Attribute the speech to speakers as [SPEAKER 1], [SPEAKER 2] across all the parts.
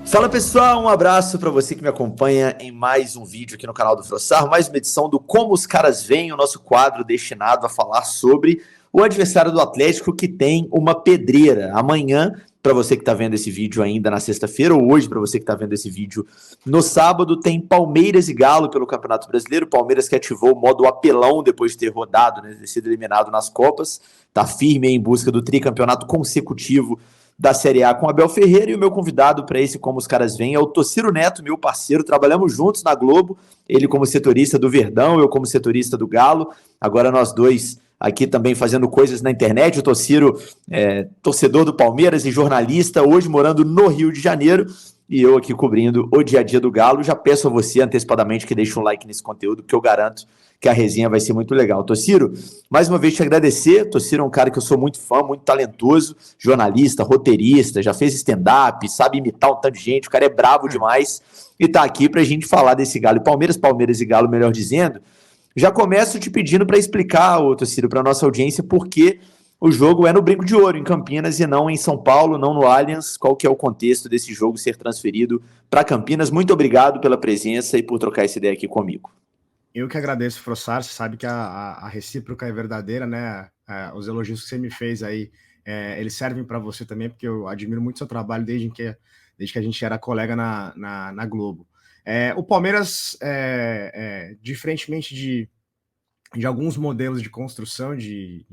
[SPEAKER 1] Fala pessoal, um abraço para você que me acompanha em mais um vídeo aqui no canal do Frossar, mais uma edição do Como os Caras Veem, o nosso quadro destinado a falar sobre o adversário do Atlético que tem uma pedreira. Amanhã, para você que está vendo esse vídeo ainda na sexta-feira, ou hoje para você que está vendo esse vídeo no sábado, tem Palmeiras e Galo pelo Campeonato Brasileiro. Palmeiras que ativou o modo apelão depois de ter rodado, né, ter sido eliminado nas Copas, está firme em busca do tricampeonato consecutivo da Série A com Abel Ferreira, e o meu convidado para esse Como os Caras Veem é o Tociro Neto, meu parceiro. Trabalhamos juntos na Globo, ele como setorista do Verdão, eu como setorista do Galo. Agora nós dois aqui também fazendo coisas na internet. O Tociro é torcedor do Palmeiras e jornalista, hoje morando no Rio de Janeiro, e eu aqui cobrindo o dia a dia do Galo. Já peço a você antecipadamente que deixe um like nesse conteúdo, que eu garanto que a resenha vai ser muito legal. Tociro, mais uma vez te agradecer. Tociro é um cara que eu sou muito fã, muito talentoso, jornalista, roteirista, já fez stand-up, sabe imitar um tanto de gente, o cara é bravo demais, e tá aqui pra gente falar desse Galo e Palmeiras, Palmeiras e Galo, melhor dizendo. Já começo te pedindo para explicar, Tociro, para nossa audiência, por que o jogo é no Brinco de Ouro, em Campinas, e não em São Paulo, não no Allianz. Qual que é o contexto desse jogo ser transferido para Campinas? Muito obrigado pela presença e por trocar essa ideia aqui comigo.
[SPEAKER 2] Eu que agradeço, Frossar. Você sabe que a recíproca é verdadeira, né? Os elogios que você me fez aí, eles servem para você também, porque eu admiro muito seu trabalho desde que a gente era colega na Globo. O Palmeiras, diferentemente de alguns modelos de construção, de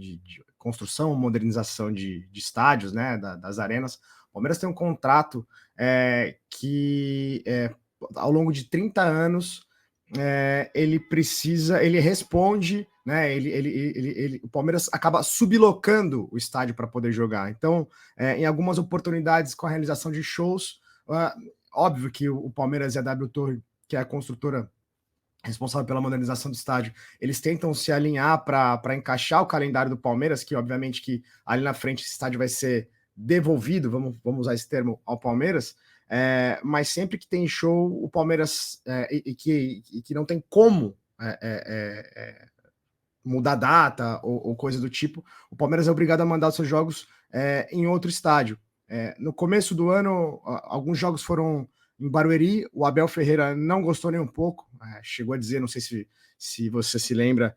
[SPEAKER 2] construção, modernização de estádios, né, das arenas, o Palmeiras tem um contrato que, ao longo de 30 anos, ele responde, né? O Palmeiras acaba sublocando o estádio para poder jogar. Então, em algumas oportunidades com a realização de shows, óbvio que o Palmeiras e a W Torre, que é a construtora responsável pela modernização do estádio, eles tentam se alinhar para encaixar o calendário do Palmeiras, que obviamente que ali na frente esse estádio vai ser devolvido, vamos usar esse termo, ao Palmeiras. Mas sempre que tem show, o Palmeiras, e que não tem como mudar data ou coisa do tipo, o Palmeiras é obrigado a mandar os seus jogos em outro estádio. No começo do ano, alguns jogos foram em Barueri. O Abel Ferreira não gostou nem um pouco, chegou a dizer, não sei se você se lembra,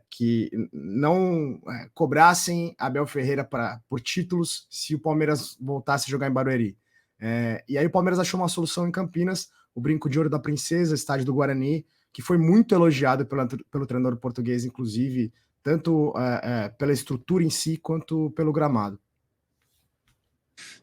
[SPEAKER 2] que não cobrassem Abel Ferreira por títulos se o Palmeiras voltasse a jogar em Barueri. E aí o Palmeiras achou uma solução em Campinas, o Brinco de Ouro da Princesa, estádio do Guarani, que foi muito elogiado pelo treinador português, inclusive, tanto pela estrutura em si, quanto pelo gramado.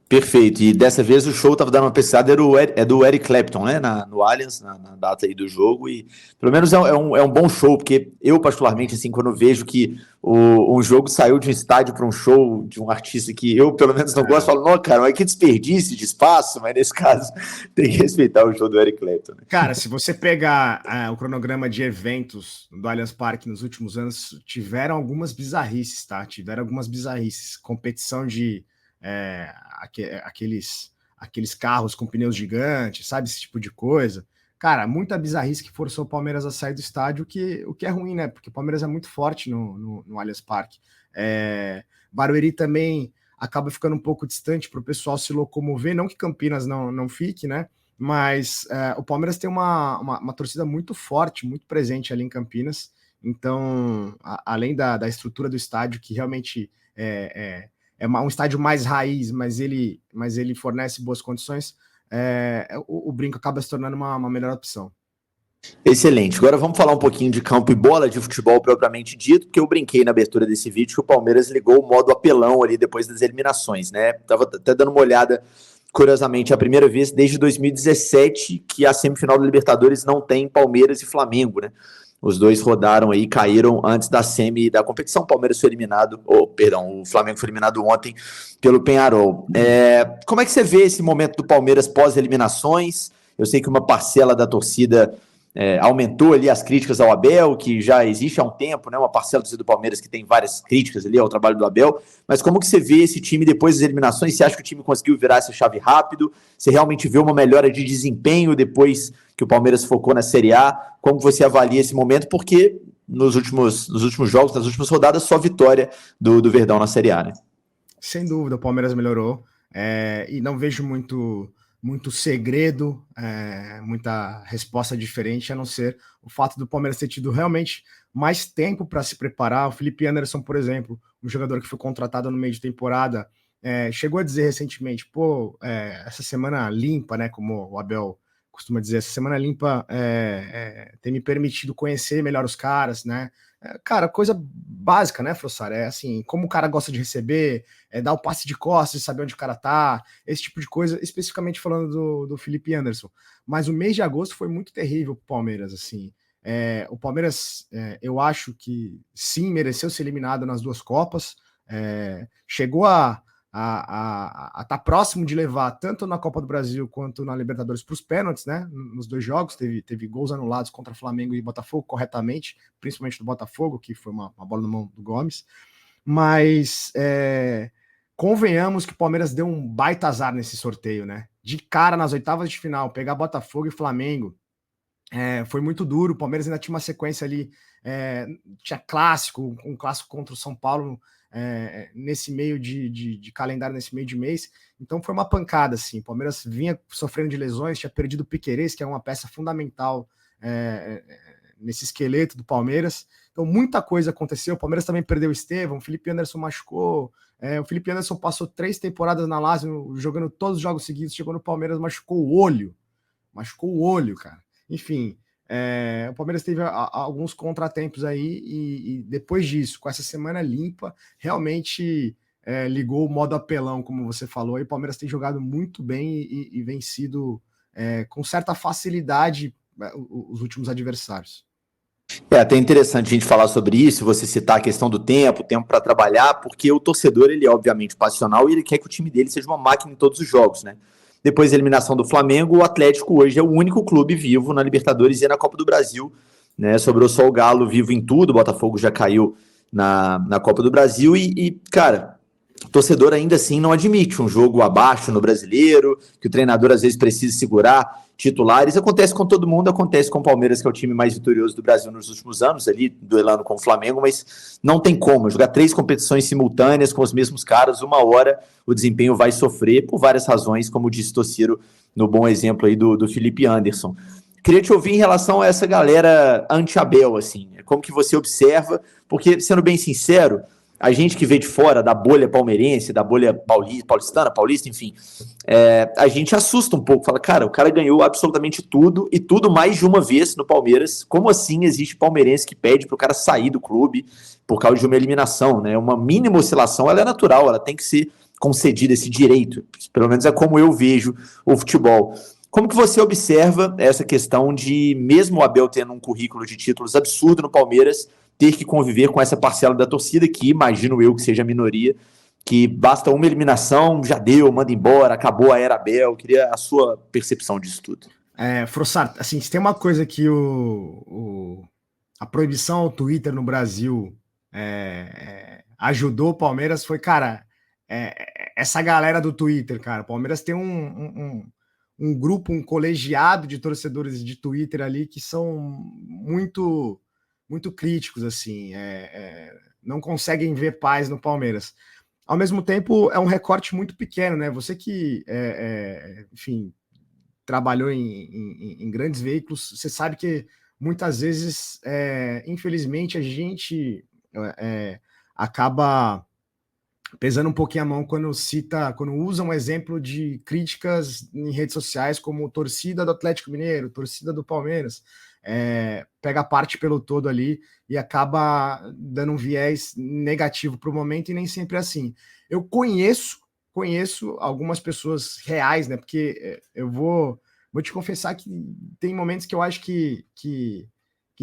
[SPEAKER 1] Perfeito, e dessa vez o show tava dando uma pesquisada, é do Eric Clapton, né, no Allianz, na data aí do jogo, e pelo menos é um bom show, porque eu particularmente, assim, quando vejo que um jogo saiu de um estádio para um show de um artista que eu pelo menos não gosto, falo, não, cara, mas que desperdício de espaço, mas nesse caso tem que respeitar o show do Eric Clapton. Né?
[SPEAKER 2] Cara, se você pegar o cronograma de eventos do Allianz Parque nos últimos anos, tiveram algumas bizarrices, tá? Competição de aqueles carros com pneus gigantes, sabe? Esse tipo de coisa. Cara, muita bizarrice que forçou o Palmeiras a sair do estádio, o que é ruim, né? Porque o Palmeiras é muito forte no Allianz Parque. Barueri também acaba ficando um pouco distante para o pessoal se locomover, não que Campinas não fique, né? Mas o Palmeiras tem uma torcida muito forte, muito presente ali em Campinas. Então, além da estrutura do estádio, que realmente é um estádio mais raiz, mas ele fornece boas condições, o Brinco acaba se tornando uma melhor opção.
[SPEAKER 1] Excelente. Agora vamos falar um pouquinho de campo e bola, de futebol propriamente dito, porque eu brinquei na abertura desse vídeo que o Palmeiras ligou o modo apelão ali depois das eliminações, né? Tava até dando uma olhada, curiosamente, a primeira vez desde 2017 que a semifinal da Libertadores não tem Palmeiras e Flamengo, né? Os dois rodaram aí, caíram antes da semi da competição. O Palmeiras foi eliminado, o Flamengo foi eliminado ontem pelo Peñarol. Como é que você vê esse momento do Palmeiras pós-eliminações? Eu sei que uma parcela da torcida aumentou ali as críticas ao Abel, que já existe há um tempo, né? Uma parcela do Palmeiras que tem várias críticas ali ao trabalho do Abel, mas como que você vê esse time depois das eliminações? Você acha que o time conseguiu virar essa chave rápido? Você realmente vê uma melhora de desempenho depois que o Palmeiras focou na Série A? Como você avalia esse momento? Porque nos últimos jogos, nas últimas rodadas, só vitória do Verdão na Série A, né?
[SPEAKER 2] Sem dúvida, o Palmeiras melhorou, e não vejo muito segredo, muita resposta diferente, a não ser o fato do Palmeiras ter tido realmente mais tempo para se preparar. O Felipe Anderson, por exemplo, um jogador que foi contratado no meio de temporada, chegou a dizer recentemente, essa semana limpa, né, como o Abel costuma dizer, essa semana limpa tem me permitido conhecer melhor os caras, né? Cara, coisa básica, né, Frossar? É assim, como o cara gosta de receber, dar o passe de costas, saber onde o cara tá, esse tipo de coisa, especificamente falando do Felipe Anderson. Mas o mês de agosto foi muito terrível pro Palmeiras, assim. O Palmeiras, eu acho que sim, mereceu ser eliminado nas duas Copas, chegou a estar próximo de levar tanto na Copa do Brasil quanto na Libertadores para os pênaltis, né? Nos dois jogos, teve gols anulados contra Flamengo e Botafogo corretamente, principalmente do Botafogo, que foi uma bola na mão do Gomes. Mas convenhamos que o Palmeiras deu um baita azar nesse sorteio, né? De cara nas oitavas de final, pegar Botafogo e Flamengo. Foi muito duro. O Palmeiras ainda tinha uma sequência ali, tinha clássico, um clássico contra o São Paulo nesse meio de calendário, nesse meio de mês. Então foi uma pancada, assim. O Palmeiras vinha sofrendo de lesões, tinha perdido o Piquerez, que é uma peça fundamental nesse esqueleto do Palmeiras. Então muita coisa aconteceu. O Palmeiras também perdeu o Estevão, o Felipe Anderson machucou. O Felipe Anderson passou 3 temporadas na Lazio, jogando todos os jogos seguidos, chegou no Palmeiras, machucou o olho, cara. Enfim, o Palmeiras teve alguns contratempos aí e depois disso, com essa semana limpa, realmente ligou o modo apelão, como você falou, e o Palmeiras tem jogado muito bem e vencido com certa facilidade os últimos adversários.
[SPEAKER 1] É até interessante a gente falar sobre isso, você citar a questão do tempo para trabalhar, porque o torcedor, ele é obviamente passional e ele quer que o time dele seja uma máquina em todos os jogos, né? Depois da eliminação do Flamengo, o Atlético hoje é o único clube vivo na Libertadores e na Copa do Brasil, né? Sobrou só o Galo vivo em tudo, o Botafogo já caiu na Copa do Brasil cara, o torcedor ainda assim não admite um jogo abaixo no Brasileiro, que o treinador às vezes precisa segurar titulares. Acontece com todo mundo, acontece com o Palmeiras, que é o time mais vitorioso do Brasil nos últimos anos, ali duelando com o Flamengo, mas não tem como jogar 3 competições simultâneas com os mesmos caras, uma hora o desempenho vai sofrer por várias razões, como disse Tociro no bom exemplo aí do Felipe Anderson. Queria te ouvir em relação a essa galera anti-Abel, assim, como que você observa, porque, sendo bem sincero, a gente que vê de fora da bolha palmeirense, da bolha paulista, enfim, a gente assusta um pouco, fala, cara, o cara ganhou absolutamente tudo e tudo mais de uma vez no Palmeiras. Como assim existe palmeirense que pede pro cara sair do clube por causa de uma eliminação, né? Uma mínima oscilação, ela é natural, ela tem que ser concedida esse direito. Pelo menos é como eu vejo o futebol. Como que você observa essa questão de, mesmo o Abel tendo um currículo de títulos absurdo no Palmeiras, ter que conviver com essa parcela da torcida, que imagino eu que seja a minoria, que basta uma eliminação, já deu, manda embora, acabou a era Abel. Queria a sua percepção disso tudo.
[SPEAKER 2] Frossart, assim, se tem uma coisa que a proibição ao Twitter no Brasil ajudou o Palmeiras foi, cara, essa galera do Twitter, cara. O Palmeiras tem um grupo, um colegiado de torcedores de Twitter ali que são muito muito críticos, assim, não conseguem ver paz no Palmeiras. Ao mesmo tempo, é um recorte muito pequeno, né? Você que, enfim, trabalhou em grandes veículos, você sabe que muitas vezes, infelizmente, a gente acaba pesando um pouquinho a mão quando usa um exemplo de críticas em redes sociais como torcida do Atlético Mineiro, torcida do Palmeiras, pega parte pelo todo ali e acaba dando um viés negativo para o momento e nem sempre é assim. Eu conheço algumas pessoas reais, né? Porque eu vou te confessar que tem momentos que eu acho que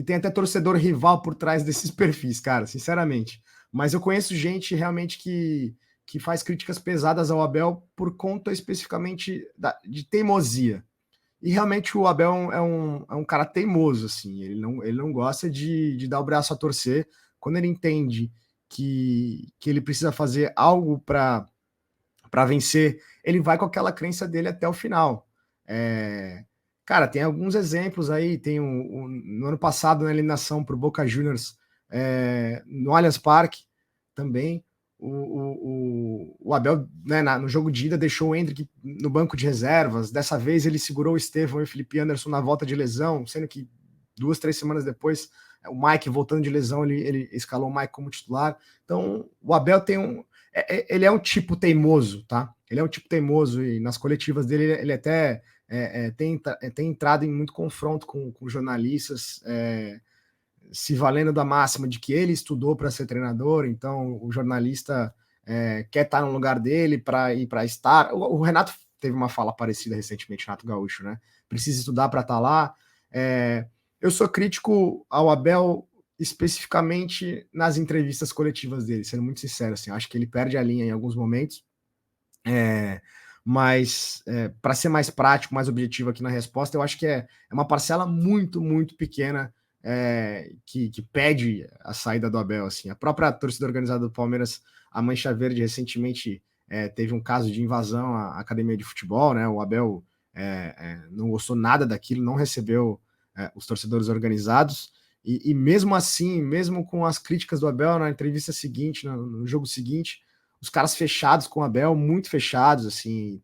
[SPEAKER 2] tem até torcedor rival por trás desses perfis, cara, sinceramente. Mas eu conheço gente realmente que faz críticas pesadas ao Abel por conta especificamente de teimosia. E realmente o Abel é um cara teimoso, assim. Ele não gosta de dar o braço a torcer. Quando ele entende que ele precisa fazer algo para vencer, ele vai com aquela crença dele até o final. Cara, tem alguns exemplos aí. Tem no ano passado, na eliminação para o Boca Juniors, no Allianz Parque, também, o Abel, né, no jogo de ida, deixou o Endrick no banco de reservas. Dessa vez ele segurou o Estevão e o Felipe Anderson na volta de lesão, sendo que 2, 3 semanas depois, o Mike voltando de lesão, ele escalou o Mike como titular. Então, o Abel tem ele é um tipo teimoso, tá? Ele é um tipo teimoso e nas coletivas dele ele até tem entrado em muito confronto com jornalistas, se valendo da máxima de que ele estudou para ser treinador, então o jornalista quer estar no lugar dele para ir para estar. O Renato teve uma fala parecida recentemente, Renato Gaúcho, né? Precisa estudar para estar lá. Eu sou crítico ao Abel especificamente nas entrevistas coletivas dele, sendo muito sincero, assim, acho que ele perde a linha em alguns momentos, mas para ser mais prático, mais objetivo aqui na resposta, eu acho que é uma parcela muito, muito pequena que pede a saída do Abel. Assim. A própria torcida organizada do Palmeiras, a Mancha Verde, recentemente teve um caso de invasão à academia de futebol, né? O Abel não gostou nada daquilo, não recebeu os torcedores organizados, e mesmo assim, mesmo com as críticas do Abel na entrevista seguinte, no jogo seguinte, os caras fechados com o Abel, muito fechados, assim,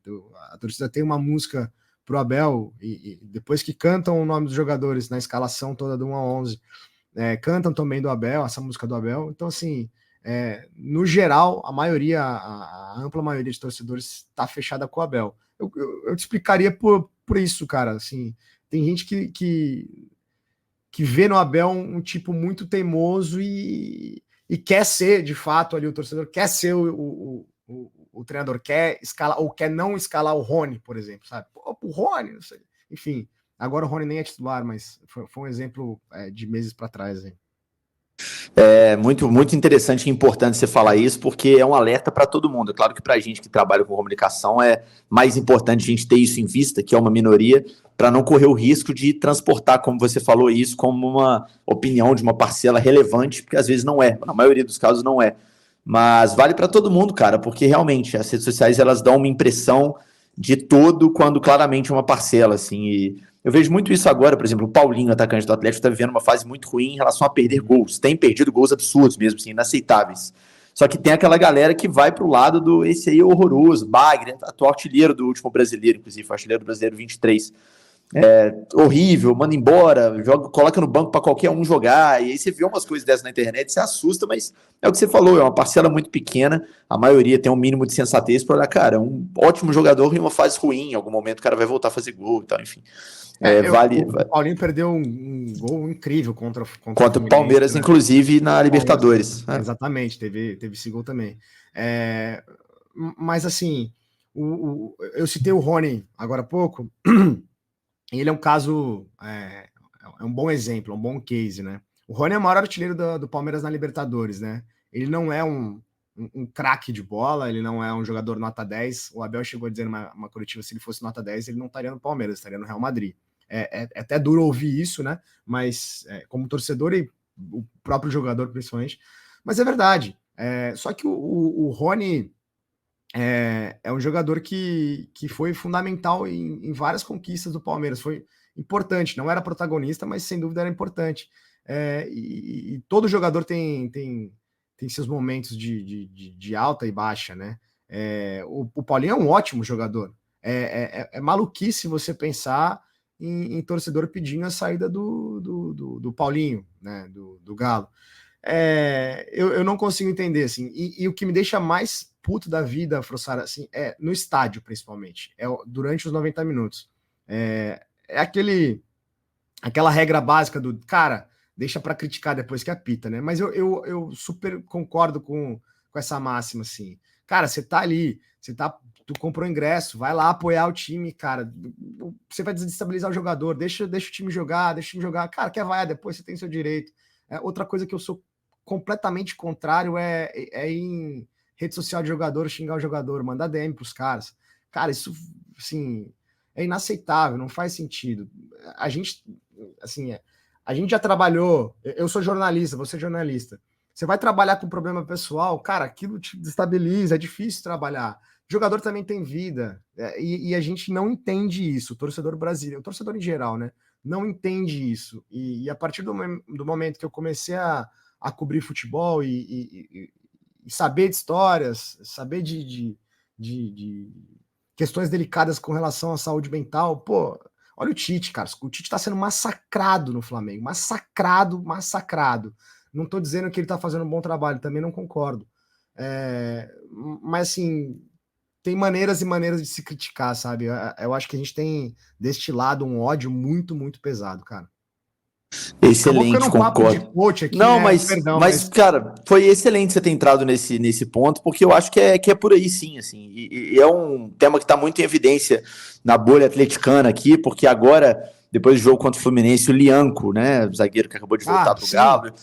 [SPEAKER 2] a torcida tem uma música pro Abel, e depois que cantam o nome dos jogadores na escalação toda do 1 a 11, cantam também do Abel, essa música do Abel. Então, assim, no geral, a ampla maioria de torcedores está fechada com o Abel. Eu te explicaria por isso, cara. Assim, tem gente que vê no Abel um tipo muito teimoso e quer ser, de fato, ali o torcedor quer ser o treinador, quer escalar ou quer não escalar o Rony, por exemplo, sabe? Pô, o Rony, não sei. Enfim, agora o Rony nem é titular, mas foi um exemplo de meses para trás. Hein?
[SPEAKER 1] É muito, muito interessante e importante você falar isso, porque é um alerta para todo mundo. É claro que para a gente que trabalha com comunicação é mais importante a gente ter isso em vista, que é uma minoria, para não correr o risco de transportar, como você falou, isso como uma opinião de uma parcela relevante, porque às vezes não é, na maioria dos casos não é. Mas vale para todo mundo, cara, porque realmente as redes sociais elas dão uma impressão de todo quando claramente é uma parcela, assim, e eu vejo muito isso agora, por exemplo, o Paulinho, atacante do Atlético, está vivendo uma fase muito ruim em relação a perder gols. Tem perdido gols absurdos mesmo, assim, inaceitáveis. Só que tem aquela galera que vai pro lado do esse aí é horroroso, Bagre, atual artilheiro do último brasileiro, inclusive, artilheiro do brasileiro 23. Horrível, manda embora, joga, coloca no banco para qualquer um jogar, e aí você vê umas coisas dessas na internet, você assusta, mas é o que você falou, é uma parcela muito pequena, a maioria tem um mínimo de sensatez para olhar, cara, é um ótimo jogador em uma fase ruim, em algum momento o cara vai voltar a fazer gol e tal, enfim.
[SPEAKER 2] O Paulinho perdeu um gol incrível contra o
[SPEAKER 1] o Palmeiras, né? Inclusive na Libertadores.
[SPEAKER 2] Exatamente, teve esse gol também. Mas assim, eu citei o Rony agora há pouco. Ele é um caso, é um bom exemplo, um bom case, né? O Rony é o maior artilheiro do Palmeiras na Libertadores, né? Ele não é um craque de bola, ele não é um jogador nota 10. O Abel chegou a dizer numa coletiva, se ele fosse nota 10, ele não estaria no Palmeiras, estaria no Real Madrid. É até duro ouvir isso, né? Mas como torcedor e o próprio jogador, principalmente. Mas é verdade. Só que o Rony é um jogador que foi fundamental em várias conquistas do Palmeiras. Foi importante, não era protagonista, mas sem dúvida era importante. E todo jogador tem seus momentos de alta e baixa, né? O Paulinho é um ótimo jogador. É maluquice você pensar em torcedor pedindo a saída do Paulinho, né? Do Galo. Eu não consigo entender, assim, e o que me deixa mais puto da vida, Frossara, assim, no estádio, principalmente, durante os 90 minutos. Aquela regra básica do, cara, deixa para criticar depois que apita, né? Mas eu super concordo com essa máxima, assim. Cara, você tá ali, tu comprou ingresso, vai lá apoiar o time, cara. Você vai desestabilizar o jogador, deixa o time jogar, Cara, quer vaiar depois, você tem seu direito. Outra coisa que eu sou completamente contrário é em rede social de jogador xingar o jogador, mandar DM pros caras. Cara, isso, assim, é inaceitável, não faz sentido. A gente, assim, a gente já trabalhou, eu sou jornalista, você é jornalista. Você vai trabalhar com problema pessoal, cara, aquilo te destabiliza, é difícil trabalhar. O jogador também tem vida, e a gente não entende isso, o torcedor brasileiro, o torcedor em geral, né? Não entende isso. E a partir do momento que eu comecei a cobrir futebol e saber de histórias, saber de questões delicadas com relação à saúde mental. Pô, olha o Tite, cara. O Tite tá sendo massacrado no Flamengo. Massacrado. Não tô dizendo que ele tá fazendo um bom trabalho, também não concordo. Mas, assim, tem maneiras e maneiras de se criticar, sabe? Eu acho que a gente tem destilado um ódio muito, muito pesado, cara. Acabou ficando
[SPEAKER 1] Excelente,
[SPEAKER 2] um papo de
[SPEAKER 1] concordo.
[SPEAKER 2] coach aqui,
[SPEAKER 1] Não,
[SPEAKER 2] né?
[SPEAKER 1] mas,
[SPEAKER 2] Perdão,
[SPEAKER 1] mas,
[SPEAKER 2] mas
[SPEAKER 1] cara, foi excelente você ter entrado nesse ponto, porque eu acho que é por aí sim, assim. E é um tema que está muito em evidência na bolha atleticana aqui, porque agora, depois do jogo contra o Fluminense, o Lianco, né, o zagueiro que acabou de voltar para o
[SPEAKER 2] sim,
[SPEAKER 1] Galo,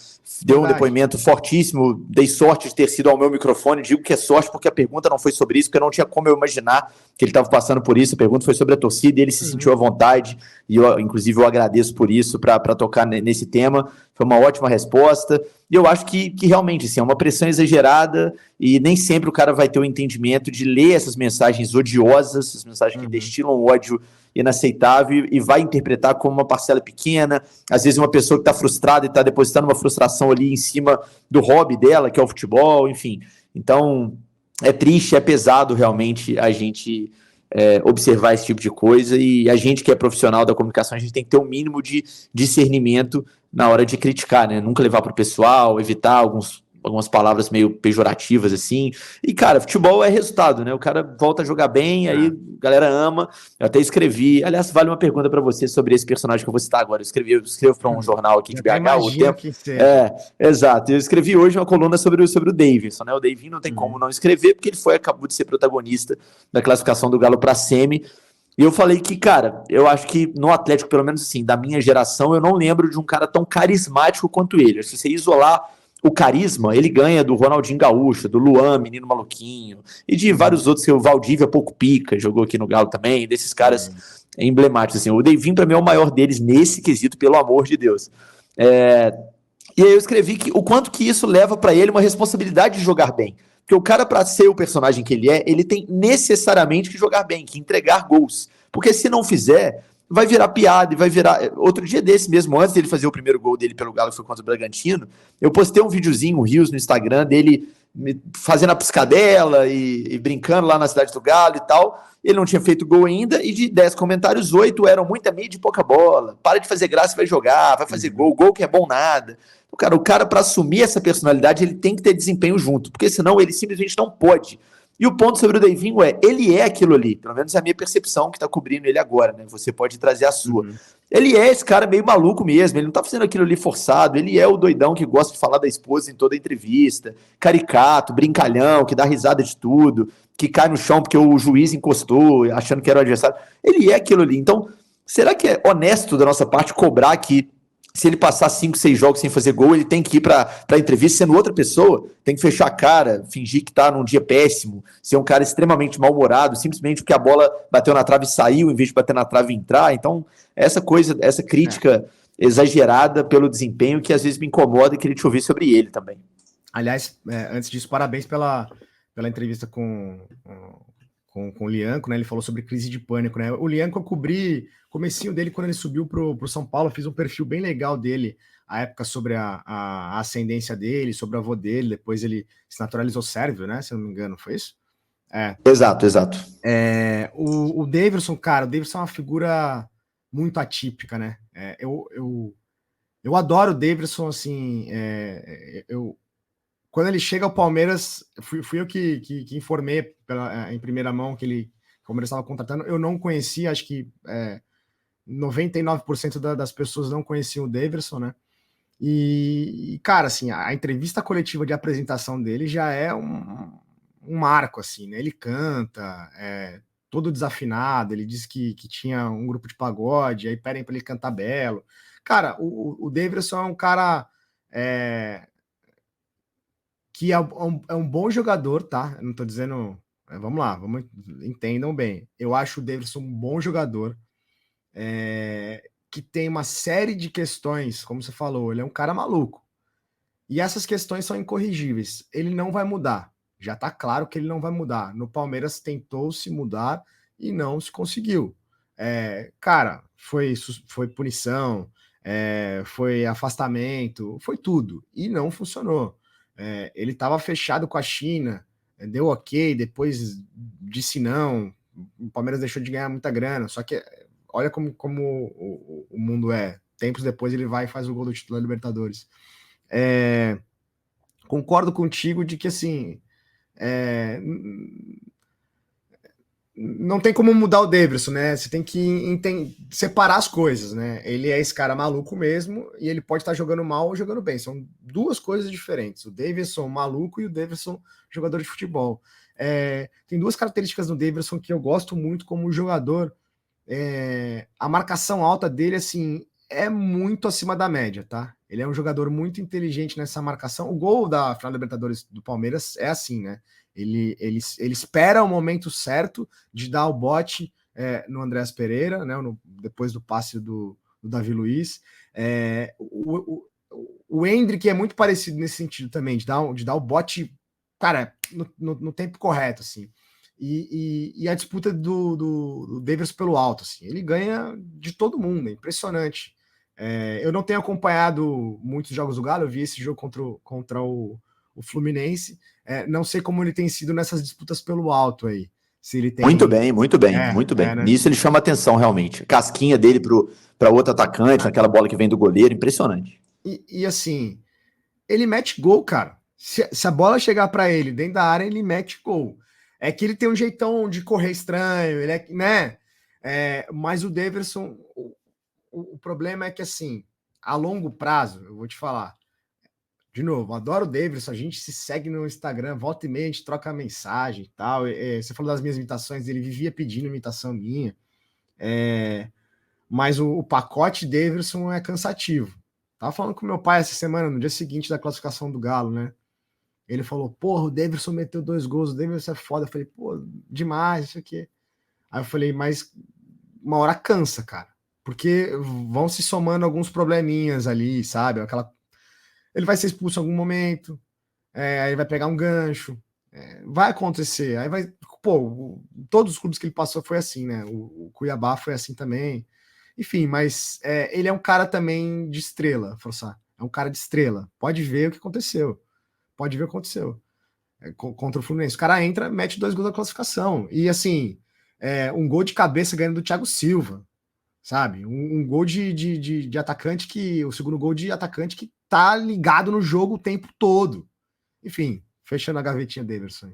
[SPEAKER 1] deu um
[SPEAKER 2] verdade.
[SPEAKER 1] depoimento fortíssimo. Dei sorte de ter sido ao meu microfone. Digo que é sorte porque a pergunta não foi sobre isso, porque eu não tinha como eu imaginar que ele estava passando por isso. A pergunta foi sobre a torcida e ele se sentiu à vontade. E eu, inclusive, eu agradeço por isso, para tocar nesse tema. Foi uma ótima resposta. E eu acho que realmente assim, é uma pressão exagerada e nem sempre o cara vai ter o entendimento de ler essas mensagens odiosas, essas mensagens que destilam ódio inaceitável e vai interpretar como uma parcela pequena. Às vezes uma pessoa que está frustrada e está depositando uma frustração ali em cima do hobby dela, que é o futebol, enfim. Então, é triste, é pesado realmente a gente observar esse tipo de coisa e a gente que é profissional da comunicação, a gente tem que ter um mínimo de discernimento na hora de criticar, né? Nunca levar para o pessoal, evitar algumas palavras meio pejorativas assim. E, cara, futebol é resultado, né? O cara volta a jogar bem, aí a galera ama. Eu até escrevi. Aliás, vale uma pergunta para você sobre esse personagem que eu vou citar agora. Eu escrevo para um jornal aqui
[SPEAKER 2] Eu
[SPEAKER 1] de
[SPEAKER 2] até
[SPEAKER 1] BH, o
[SPEAKER 2] imagino
[SPEAKER 1] Tempo.
[SPEAKER 2] que seja.
[SPEAKER 1] Exato. Eu escrevi hoje uma coluna sobre o Davidson, né? O Davinho não tem como não escrever, porque ele acabou de ser protagonista da classificação do Galo para a Semi. E eu falei que, cara, eu acho que no Atlético, pelo menos assim, da minha geração, eu não lembro de um cara tão carismático quanto ele. Se você isolar o carisma, ele ganha do Ronaldinho Gaúcho, do Luan, menino maluquinho, e de vários outros, que o Valdívia pouco pica, jogou aqui no Galo também, desses caras emblemáticos. Assim. O Davinho, para mim, é o maior deles nesse quesito, pelo amor de Deus. E aí eu escrevi que o quanto que isso leva para ele uma responsabilidade de jogar bem. Porque o cara, para ser o personagem que ele tem necessariamente que jogar bem, que entregar gols. Porque se não fizer, vai virar piada e vai virar. Outro dia desse mesmo, antes dele fazer o primeiro gol dele pelo Galo, que foi contra o Bragantino, eu postei um videozinho, um Rios no Instagram dele fazendo a piscadela e brincando lá na cidade do Galo e tal. Ele não tinha feito gol ainda, e de 10 comentários, 8 eram muita mídia e pouca bola. Para de fazer graça e vai jogar, vai fazer gol que é bom nada. O cara para assumir essa personalidade, ele tem que ter desempenho junto, porque senão ele simplesmente não pode. E o ponto sobre o Davinho ele é aquilo ali, pelo menos é a minha percepção que está cobrindo ele agora, né? Você pode trazer a sua. Ele é esse cara meio maluco mesmo, ele não tá fazendo aquilo ali forçado, ele é o doidão que gosta de falar da esposa em toda entrevista, caricato, brincalhão, que dá risada de tudo, que cai no chão porque o juiz encostou, achando que era o adversário. Ele é aquilo ali. Então, será que é honesto da nossa parte cobrar que se ele passar 5, 6 jogos sem fazer gol, ele tem que ir para a entrevista sendo outra pessoa, tem que fechar a cara, fingir que tá num dia péssimo, ser um cara extremamente mal-humorado, simplesmente porque a bola bateu na trave e saiu, em vez de bater na trave e entrar. Então, essa crítica exagerada pelo desempenho que às vezes me incomoda e queria te ouvir sobre ele também.
[SPEAKER 2] Aliás, antes disso, parabéns pela entrevista com o Lianco, né? Ele falou sobre crise de pânico, né? O Lianco eu cobri comecinho dele quando ele subiu pro São Paulo, fiz um perfil bem legal dele, a época sobre a ascendência dele, sobre o avô dele, depois ele se naturalizou sérvio, né? Se eu não me engano, foi isso?
[SPEAKER 1] Exato.
[SPEAKER 2] O Davidson, cara, o Davidson é uma figura muito atípica, né? Eu adoro o Davidson, assim, quando ele chega ao Palmeiras, fui eu que informei em primeira mão que o Palmeiras estava contratando. Eu não conhecia, acho que 99% das pessoas não conheciam o Davidson, né? E, cara, assim, a entrevista coletiva de apresentação dele já é um marco, assim, né? Ele canta, todo desafinado, ele disse que tinha um grupo de pagode, aí pedem para ele cantar belo. Cara, o Davidson é um cara que é um bom jogador, tá? Eu não tô dizendo. Vamos lá, entendam bem. Eu acho o Davidson um bom jogador, que tem uma série de questões, como você falou, ele é um cara maluco. E essas questões são incorrigíveis. Ele não vai mudar. Já tá claro que ele não vai mudar. No Palmeiras tentou se mudar e não se conseguiu. Cara, foi punição, foi afastamento, foi tudo. E não funcionou. Ele estava fechado com a China, deu ok, depois disse não, o Palmeiras deixou de ganhar muita grana, só que olha como o mundo é. Tempos depois ele vai e faz o gol do título da Libertadores. Concordo contigo de que, assim, não tem como mudar o Daverson, né? Você tem que separar as coisas, né? Ele é esse cara maluco mesmo e ele pode estar jogando mal ou jogando bem. São duas coisas diferentes. O Daverson maluco e o Daverson jogador de futebol. Tem duas características do Daverson que eu gosto muito como jogador. A marcação alta dele, assim, é muito acima da média, tá? Ele é um jogador muito inteligente nessa marcação. O gol da final da Libertadores do Palmeiras é assim, né? Ele espera o momento certo de dar o bote no Andréas Pereira, né? Depois do passe do Davi Luiz. O Endrick é muito parecido nesse sentido também, de dar o bote, cara, no tempo correto, assim. E a disputa do Daverson pelo alto, assim, ele ganha de todo mundo, é impressionante. Eu não tenho acompanhado muitos jogos do Galo, eu vi esse jogo contra o Fluminense. Não sei como ele tem sido nessas disputas pelo alto aí. Se ele tem...
[SPEAKER 1] Muito bem, muito bem. Né? Nisso ele chama atenção, realmente. Casquinha dele para outro atacante, naquela bola que vem do goleiro, impressionante.
[SPEAKER 2] E assim, ele mete gol, cara. Se a bola chegar para ele dentro da área, ele mete gol. É que ele tem um jeitão de correr estranho, ele né? Mas o Daverson, o problema é que, assim, a longo prazo, eu vou te falar, de novo, adoro o Daverson, a gente se segue no Instagram, volta e meia, a gente troca mensagem e tal. Você falou das minhas imitações, ele vivia pedindo imitação minha. Mas o pacote Daverson é cansativo. Tava falando com meu pai essa semana, no dia seguinte da classificação do Galo, né? Ele falou, porra, o Daverson meteu 2 gols, o Daverson é foda. Eu falei, pô, demais, isso aqui. Aí eu falei, mas uma hora cansa, cara. Porque vão se somando alguns probleminhas ali, sabe? Ele vai ser expulso em algum momento, aí vai pegar um gancho, vai acontecer. Aí vai. Pô, todos os clubes que ele passou foi assim, né? O Cuiabá foi assim também. Enfim, mas ele é um cara também de estrela, Forçar. É um cara de estrela. Pode ver o que aconteceu. Contra o Fluminense. O cara entra, mete 2 gols da classificação. E assim, um gol de cabeça ganhando do Thiago Silva, sabe? Um gol de atacante o segundo gol de atacante que tá ligado no jogo o tempo todo. Enfim, fechando a gavetinha Daverson.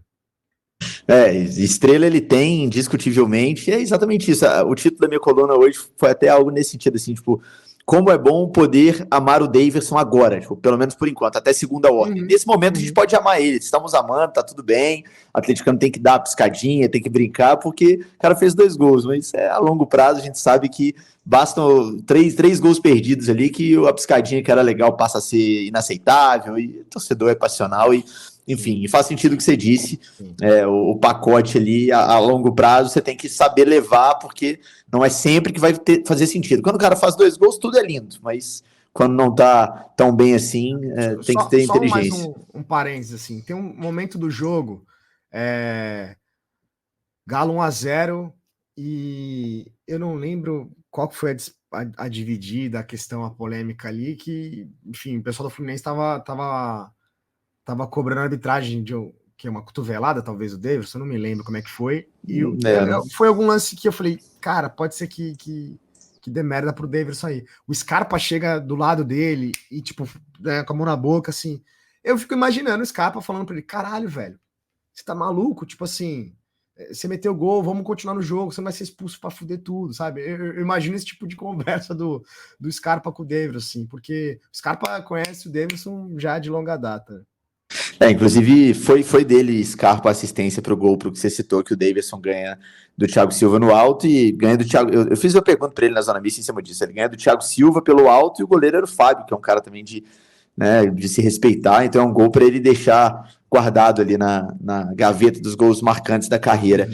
[SPEAKER 1] Estrela ele tem, indiscutivelmente, e é exatamente isso. O título da minha coluna hoje foi até algo nesse sentido, assim, tipo, como é bom poder amar o Daverson agora, tipo, pelo menos por enquanto, até segunda ordem. Nesse momento a gente pode amar ele, estamos amando, tá tudo bem, o atleticano tem que dar a piscadinha, tem que brincar, porque o cara fez 2 gols, mas a longo prazo a gente sabe que bastam três gols perdidos ali, que a piscadinha que era legal passa a ser inaceitável, e o torcedor é passional, e enfim, faz sentido o que você disse, o pacote ali a longo prazo você tem que saber levar, porque não é sempre que vai fazer sentido. Quando o cara faz 2 gols, tudo é lindo, mas quando não tá tão bem assim, tem que ter inteligência.
[SPEAKER 2] Mais um parênteses, assim, tem um momento do jogo, Galo 1-0, e eu não lembro qual que foi a dividida, a questão, a polêmica ali, que, enfim, o pessoal do Fluminense tava cobrando a arbitragem de uma cotovelada, talvez, o Daverson, eu não me lembro como é que foi. E foi algum lance que eu falei, cara, pode ser que dê merda pro Daverson aí. O Scarpa chega do lado dele e, tipo, com a mão na boca, assim. Eu fico imaginando o Scarpa falando pra ele, caralho, velho, você tá maluco? Tipo assim, você meteu gol, vamos continuar no jogo, você não vai ser expulso pra fuder tudo, sabe? Eu imagino esse tipo de conversa do Scarpa com o Daverson, assim, porque o Scarpa conhece o Daverson já de longa data.
[SPEAKER 1] Inclusive foi dele, Scarpa, assistência para o gol, para o que você citou, que o Daverson ganha do Thiago Silva no alto e ganha do Thiago. Eu fiz uma pergunta para ele na Zona Mista em cima disso. Ele ganha do Thiago Silva pelo alto e o goleiro era o Fábio, que é um cara também de se respeitar. Então é um gol para ele deixar guardado ali na gaveta dos gols marcantes da carreira.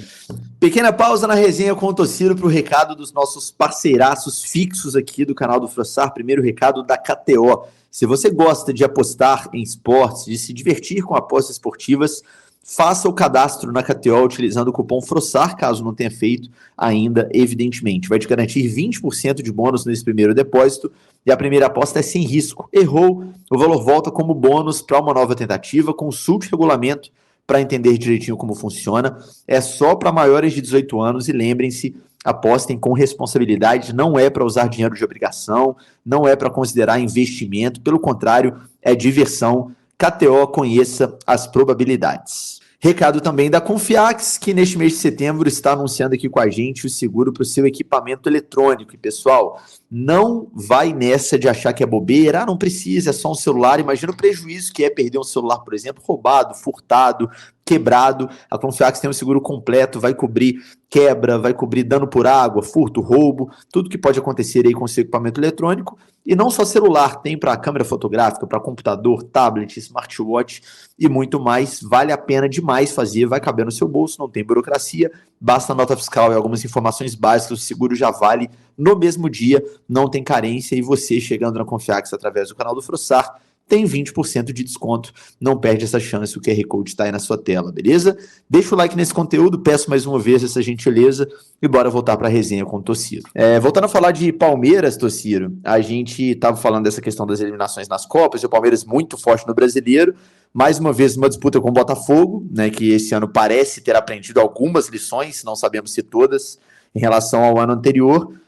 [SPEAKER 1] Pequena pausa na resenha com o Tociro para o recado dos nossos parceiraços fixos aqui do canal do Frossar. Primeiro recado da KTO. Se você gosta de apostar em esportes, de se divertir com apostas esportivas, faça o cadastro na KTO utilizando o cupom FROSSAR, caso não tenha feito ainda, evidentemente. Vai te garantir 20% de bônus nesse primeiro depósito e a primeira aposta é sem risco. Errou, o valor volta como bônus para uma nova tentativa. Consulte o regulamento para entender direitinho como funciona. É só para maiores de 18 anos e lembrem-se, apostem com responsabilidade, não é para usar dinheiro de obrigação, não é para considerar investimento, pelo contrário, é diversão. KTO, conheça as probabilidades. Recado também da Confiax, que neste mês de setembro está anunciando aqui com a gente o seguro para o seu equipamento eletrônico. E pessoal, não vai nessa de achar que é bobeira, não precisa, é só um celular. Imagina o prejuízo que é perder um celular, por exemplo, roubado, furtado, quebrado. A Confiax tem um seguro completo, vai cobrir quebra, vai cobrir dano por água, furto, roubo, tudo que pode acontecer aí com o seu equipamento eletrônico. E não só celular, tem para câmera fotográfica, para computador, tablet, smartwatch e muito mais. Vale a pena demais fazer, vai caber no seu bolso, não tem burocracia, basta nota fiscal e algumas informações básicas, o seguro já vale no mesmo dia, não tem carência e você chegando na Confiax através do canal do Frossar tem 20% de desconto. Não perde essa chance, o QR Code está aí na sua tela, beleza? Deixa o like nesse conteúdo, peço mais uma vez essa gentileza e bora voltar para a resenha com o Tossiro. Voltando a falar de Palmeiras, Tossiro, a gente estava falando dessa questão das eliminações nas Copas, e o Palmeiras muito forte no Brasileiro, mais uma vez uma disputa com o Botafogo, né, que esse ano parece ter aprendido algumas lições, não sabemos se todas, em relação ao ano anterior.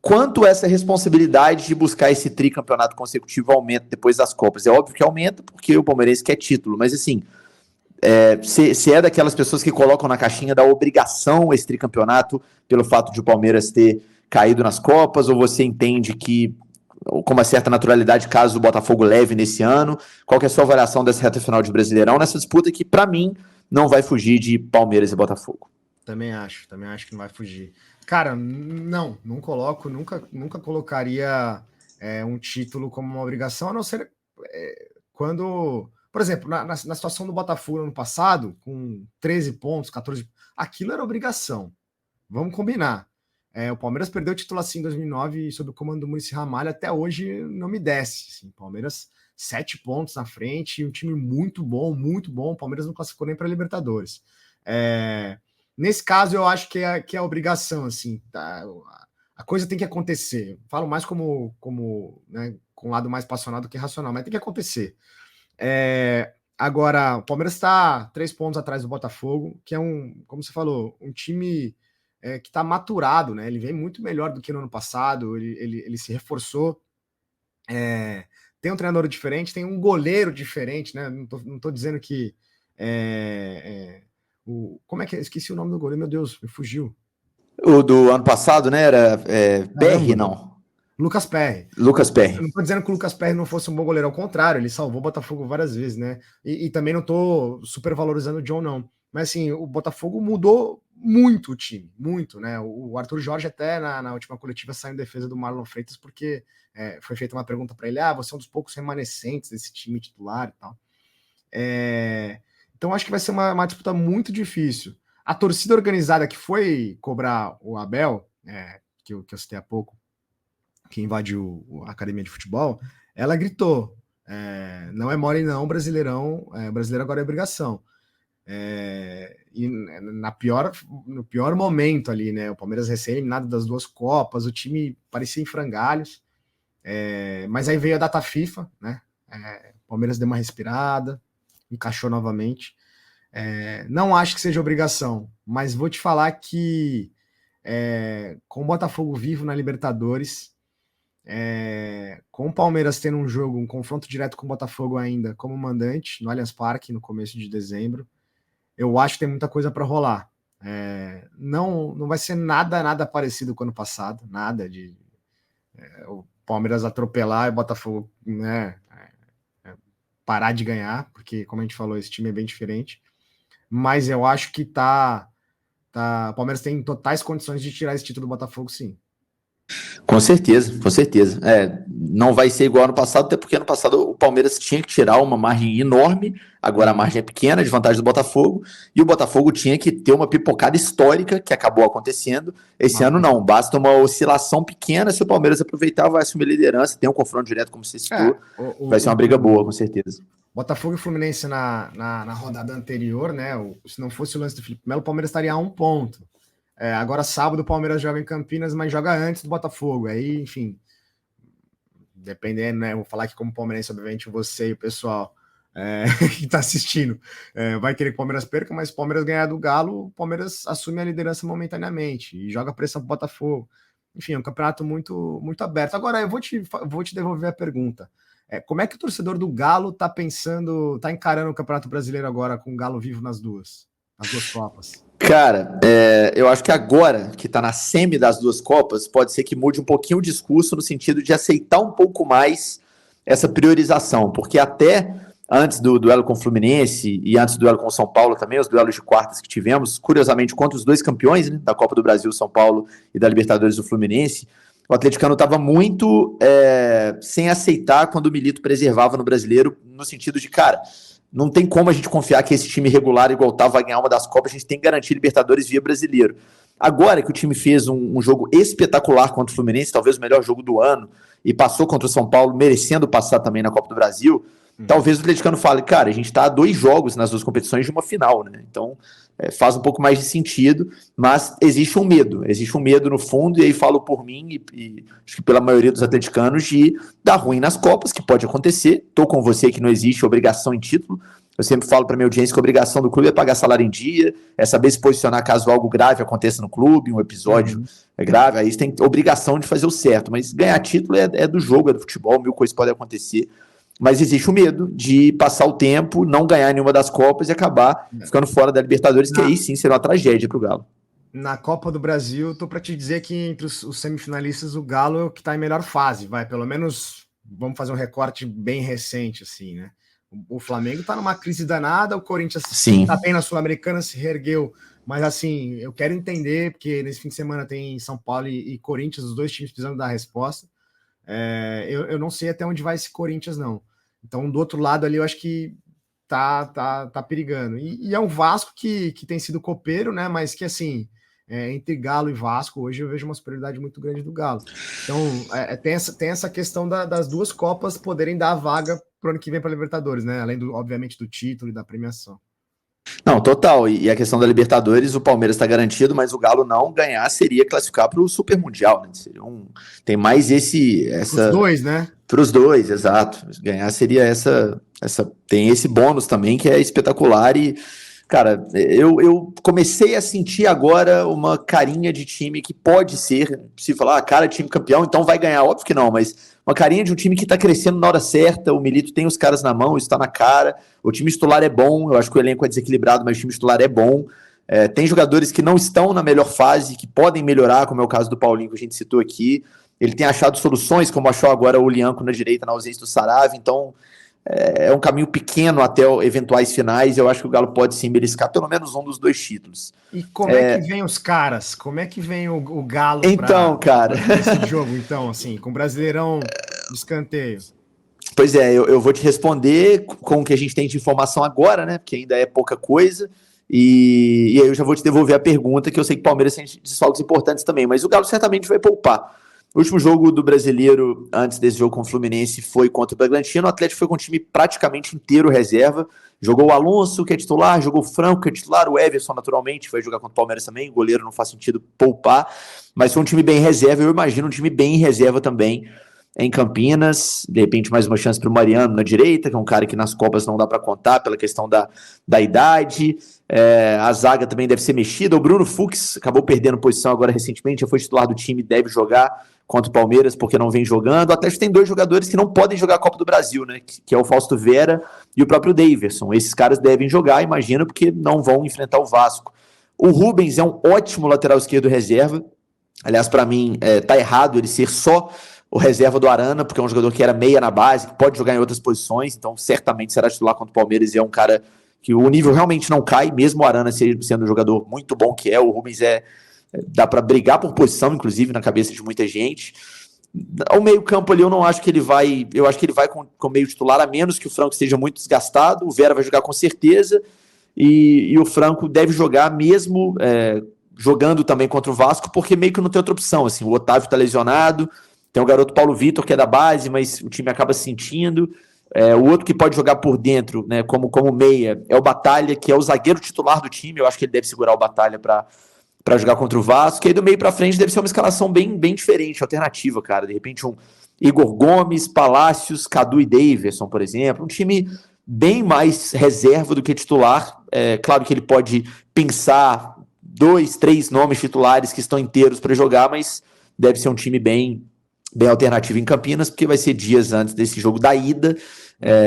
[SPEAKER 1] Quanto essa responsabilidade de buscar esse tricampeonato consecutivo aumenta depois das Copas? É óbvio que aumenta, porque o palmeirense quer título, mas assim, se é daquelas pessoas que colocam na caixinha da obrigação esse tricampeonato pelo fato de o Palmeiras ter caído nas Copas, ou você entende que, com uma certa naturalidade, caso o Botafogo leve nesse ano, qual que é a sua avaliação dessa reta final de Brasileirão, nessa disputa que, para mim, não vai fugir de Palmeiras e Botafogo?
[SPEAKER 2] Também acho que não vai fugir. Cara, não coloco, nunca colocaria um título como uma obrigação, a não ser quando, por exemplo, na situação do Botafogo no ano passado, com 13 pontos, 14, aquilo era obrigação. Vamos combinar. O Palmeiras perdeu o título assim em 2009 sob o comando do Muricy Ramalho, até hoje não me desce. Assim, Palmeiras 7 pontos na frente, um time muito bom, o Palmeiras não classificou nem para Libertadores. Nesse caso, eu acho que é obrigação, assim, tá? A coisa tem que acontecer. Falo mais como né, com um lado mais passional do que racional, mas tem que acontecer. Agora, o Palmeiras está 3 pontos atrás do Botafogo, que é como você falou, um time que está maturado, né? Ele vem muito melhor do que no ano passado, ele se reforçou. Tem um treinador diferente, tem um goleiro diferente, né? Não tô dizendo que como é que é? Esqueci o nome do goleiro, meu Deus, me fugiu.
[SPEAKER 1] O do ano passado, né? Era Perry, não?
[SPEAKER 2] Lucas Perry.
[SPEAKER 1] Lucas Perry.
[SPEAKER 2] Eu não tô dizendo que o Lucas Perry não fosse um bom goleiro, ao contrário, ele salvou o Botafogo várias vezes, né? E também não tô super valorizando o John, não. Mas assim, o Botafogo mudou muito o time, muito, né? O Arthur Jorge até na última coletiva saiu em defesa do Marlon Freitas, porque foi feita uma pergunta para ele, você é um dos poucos remanescentes desse time titular e tal. Então acho que vai ser uma disputa muito difícil. A torcida organizada que foi cobrar o Abel, que eu citei há pouco, que invadiu a academia de futebol, ela gritou, não é mole não, Brasileirão, Brasileiro agora é obrigação. E no pior momento ali, né, o Palmeiras recém-eliminado das 2 Copas, o time parecia em frangalhos, mas aí veio a data FIFA, né, o Palmeiras deu uma respirada, encaixou novamente. Não acho que seja obrigação, mas vou te falar que com o Botafogo vivo na Libertadores, com o Palmeiras tendo um jogo, um confronto direto com o Botafogo ainda como mandante no Allianz Parque no começo de dezembro, eu acho que tem muita coisa para rolar. Não vai ser nada parecido com o ano passado, nada de o Palmeiras atropelar e o Botafogo, né, parar de ganhar, porque, como a gente falou, esse time é bem diferente. Mas eu acho que o Palmeiras tem totais condições de tirar esse título do Botafogo, sim.
[SPEAKER 1] Com certeza, com certeza. Não vai ser igual ano passado, até porque ano passado o Palmeiras tinha que tirar uma margem enorme, agora a margem é pequena, de vantagem do Botafogo, e o Botafogo tinha que ter uma pipocada histórica, que acabou acontecendo. Esse ano não, basta uma oscilação pequena, se o Palmeiras aproveitar, vai assumir a liderança, tem um confronto direto, como você citou, vai ser uma briga boa, com certeza.
[SPEAKER 2] Botafogo e Fluminense na rodada anterior, né? Se não fosse o lance do Felipe Melo, o Palmeiras estaria a 1 ponto. Agora, sábado, o Palmeiras joga em Campinas, mas joga antes do Botafogo. Aí, enfim, dependendo, né? Vou falar aqui como palmeirense, obviamente, você e o pessoal que está assistindo vai querer que o Palmeiras perca, mas se o Palmeiras ganhar do Galo, o Palmeiras assume a liderança momentaneamente e joga pressão para o Botafogo. Enfim, é um campeonato muito, muito aberto. Agora, eu vou te devolver a pergunta. Como é que o torcedor do Galo tá pensando, tá encarando o Campeonato Brasileiro agora com o Galo vivo nas duas Copas?
[SPEAKER 1] Cara, eu acho que agora que tá na semi das duas Copas, pode ser que mude um pouquinho o discurso no sentido de aceitar um pouco mais essa priorização, porque até antes do duelo com o Fluminense e antes do duelo com o São Paulo também, os duelos de quartas que tivemos, curiosamente contra os dois campeões, né, da Copa do Brasil, São Paulo, e da Libertadores do Fluminense, o atleticano estava muito sem aceitar quando o Milito preservava no Brasileiro, no sentido de, cara, não tem como a gente confiar que esse time regular igual tá vai ganhar uma das Copas, a gente tem que garantir Libertadores via Brasileiro. Agora que o time fez um jogo espetacular contra o Fluminense, talvez o melhor jogo do ano, e passou contra o São Paulo, merecendo passar também na Copa do Brasil, talvez o atleticano fale, cara, a gente tá a 2 jogos nas 2 competições de uma final, né? Então faz um pouco mais de sentido, mas existe um medo no fundo, e aí falo por mim e acho que pela maioria dos atleticanos, de dar ruim nas Copas, que pode acontecer. Tô com você que não existe obrigação em título. Eu sempre falo para minha audiência que a obrigação do clube é pagar salário em dia, é saber se posicionar caso algo grave aconteça no clube, um episódio grave, aí você tem obrigação de fazer o certo, mas ganhar título é do jogo, é do futebol, 1000 coisas podem acontecer. Mas existe o medo de passar o tempo, não ganhar nenhuma das Copas e acabar ficando fora da Libertadores, que aí sim será uma tragédia para o Galo.
[SPEAKER 2] Na Copa do Brasil, tô para te dizer que entre os semifinalistas, o Galo é o que está em melhor fase, pelo menos vamos fazer um recorte bem recente, assim, né? O Flamengo está numa crise danada, o Corinthians está bem na Sul-Americana, se reergueu, mas assim, eu quero entender, porque nesse fim de semana tem São Paulo e Corinthians, os dois times precisando dar resposta. Eu não sei até onde vai esse Corinthians, não. Então, do outro lado ali, eu acho que tá perigando. E é um Vasco que tem sido copeiro, né? Mas que, assim, entre Galo e Vasco, hoje eu vejo uma superioridade muito grande do Galo. Então, tem essa questão das duas Copas poderem dar a vaga pro ano que vem para Libertadores, né? Além, obviamente, do título e da premiação.
[SPEAKER 1] Não, total. E a questão da Libertadores, o Palmeiras está garantido, mas o Galo não ganhar seria classificar para o Super Mundial, né? Tem mais essa. Os
[SPEAKER 2] dois, né?
[SPEAKER 1] Para os dois, exato. Ganhar seria tem esse bônus também que é espetacular. E, cara, eu comecei a sentir agora uma carinha de time que pode ser, se falar, cara, time campeão, então vai ganhar, óbvio que não, mas uma carinha de um time que tá crescendo na hora certa. O Milito tem os caras na mão, isso tá na cara. O time titular é bom, eu acho que o elenco é desequilibrado, mas o time titular é bom. Tem jogadores que não estão na melhor fase, que podem melhorar, como é o caso do Paulinho, que a gente citou aqui. Ele tem achado soluções, como achou agora o Lianco na direita, na ausência do Saravia. Então, é um caminho pequeno até eventuais finais. Eu acho que o Galo pode sim beliscar pelo menos um dos 2 títulos.
[SPEAKER 2] E como é que vem os caras? Como é que vem o Galo
[SPEAKER 1] cara,
[SPEAKER 2] esse jogo, então, assim, com o Brasileirão de escanteio?
[SPEAKER 1] Pois é, eu vou te responder com o que a gente tem de informação agora, né? Porque ainda é pouca coisa. E aí eu já vou te devolver a pergunta, que eu sei que o Palmeiras tem desfalques importantes também, mas o Galo certamente vai poupar. O último jogo do Brasileiro, antes desse jogo com o Fluminense, foi contra o Bragantino. O Atlético foi com o time praticamente inteiro reserva. Jogou o Alonso, que é titular, jogou o Franco, que é titular, o Everson, naturalmente, vai jogar contra o Palmeiras também. O goleiro não faz sentido poupar, mas foi um time bem reserva. Eu imagino um time bem reserva também em Campinas. De repente, mais uma chance para o Mariano na direita, que é um cara que nas Copas não dá para contar pela questão da idade. A zaga também deve ser mexida. O Bruno Fux acabou perdendo posição agora recentemente, já foi titular do time, deve jogar contra o Palmeiras, porque não vem jogando. O Atlético tem 2 jogadores que não podem jogar a Copa do Brasil, né? Que é o Fausto Vera e o próprio Daverson. Esses caras devem jogar, imagino, porque não vão enfrentar o Vasco. O Rubens é um ótimo lateral esquerdo reserva. Aliás, para mim, tá errado ele ser só o reserva do Arana, porque é um jogador que era meia na base, que pode jogar em outras posições, então certamente será titular contra o Palmeiras, e é um cara que o nível realmente não cai, mesmo o Arana sendo um jogador muito bom que é. O Rubens dá para brigar por posição, inclusive, na cabeça de muita gente. Ao meio campo ali, eu não acho que ele vai... Eu acho que ele vai com meio titular, a menos que o Franco esteja muito desgastado. O Vera vai jogar com certeza, e o Franco deve jogar mesmo jogando também contra o Vasco, porque meio que não tem outra opção. Assim, o Otávio tá lesionado, tem o garoto Paulo Vitor, que é da base, mas o time acaba se sentindo. O outro que pode jogar por dentro, né, como meia, é o Batalha, que é o zagueiro titular do time. Eu acho que ele deve segurar o Batalha para jogar contra o Vasco. E aí do meio para frente deve ser uma escalação bem, bem diferente, alternativa, cara. De repente um Igor Gomes, Palácios, Cadu e Daverson, por exemplo. Um time bem mais reserva do que titular. Claro que ele pode pensar 2, 3 nomes titulares que estão inteiros para jogar, mas deve ser um time bem alternativo em Campinas, porque vai ser dias antes desse jogo da ida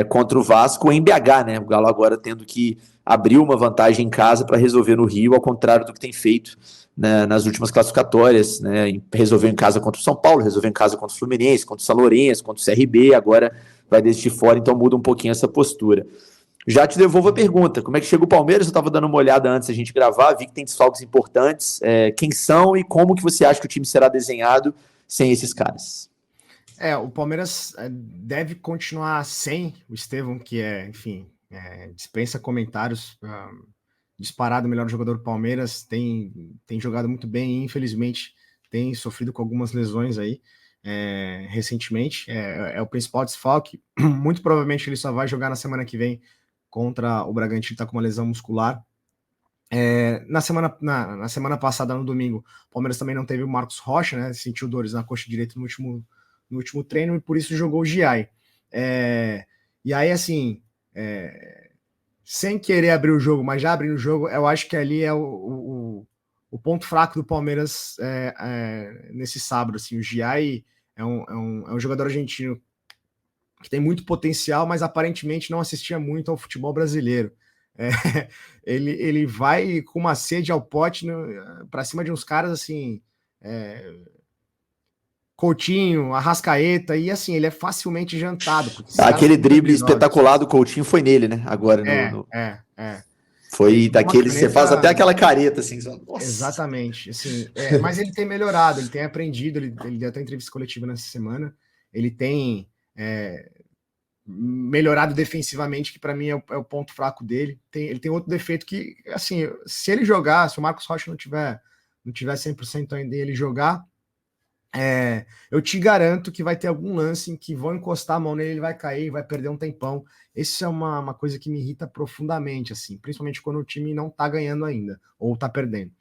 [SPEAKER 1] contra o Vasco em BH, né? O Galo agora tendo que abrir uma vantagem em casa para resolver no Rio, ao contrário do que tem feito, né, nas últimas classificatórias, né? Resolveu em casa contra o São Paulo, resolveu em casa contra o Fluminense, contra o São Lourenço, contra o CRB, agora vai desde fora, então muda um pouquinho essa postura. Já te devolvo a pergunta, como é que chega o Palmeiras? Eu estava dando uma olhada antes da gente gravar, vi que tem desfalques importantes, quem são e como que você acha que o time será desenhado sem esses caras?
[SPEAKER 2] O Palmeiras deve continuar sem o Estevão, que enfim, dispensa comentários, disparado o melhor jogador do Palmeiras, tem jogado muito bem e infelizmente tem sofrido com algumas lesões aí recentemente, é o principal desfalque. Muito provavelmente ele só vai jogar na semana que vem contra o Bragantino, está com uma lesão muscular. Na semana passada, no domingo, o Palmeiras também não teve o Marcos Rocha, né? Sentiu dores na coxa direita no último treino e por isso jogou o Giai. E aí, assim, sem querer abrir o jogo, mas já abrindo o jogo, eu acho que ali é o ponto fraco do Palmeiras nesse sábado. Assim, o Giai é um jogador argentino que tem muito potencial, mas aparentemente não assistia muito ao futebol brasileiro. Ele vai com uma sede ao pote para cima de uns caras assim, Coutinho, Arrascaeta, e assim, ele é facilmente jantado.
[SPEAKER 1] Aquele drible espetacular do Coutinho foi nele, né? Agora Foi daqueles que você faz até aquela careta, assim.
[SPEAKER 2] Nossa. Exatamente. Assim, mas ele tem melhorado, ele tem aprendido, ele deu até entrevista coletiva nessa semana, ele tem melhorado defensivamente, que para mim é o ponto fraco dele. Ele tem outro defeito que, assim, se ele jogar, se o Marcos Rocha não tiver 100% ainda e ele jogar, eu te garanto que vai ter algum lance em que vão encostar a mão nele, ele vai cair, vai perder um tempão. Isso é uma coisa que me irrita profundamente, assim, principalmente quando o time não tá ganhando ainda, ou tá perdendo.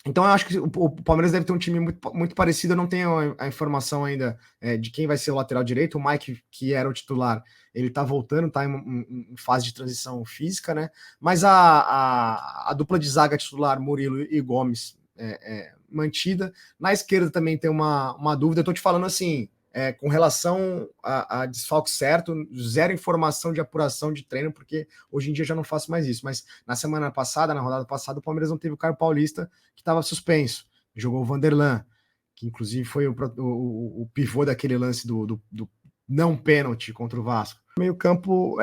[SPEAKER 2] Então eu acho que o Palmeiras deve ter um time muito, muito parecido. Eu não tenho a informação ainda de quem vai ser o lateral direito. O Mike, que era o titular, ele tá voltando, tá em fase de transição física, né? Mas a dupla de zaga titular, Murilo e Gomes, mantida. Na esquerda também tem uma dúvida. Eu tô te falando assim, com relação a desfalque certo, zero informação de apuração de treino, porque hoje em dia eu já não faço mais isso. Mas na semana passada, na rodada passada, o Palmeiras não teve o Caio Paulista, que estava suspenso. Jogou o Vanderlan, que inclusive foi o pivô daquele lance do não pênalti contra o Vasco. O meio-campo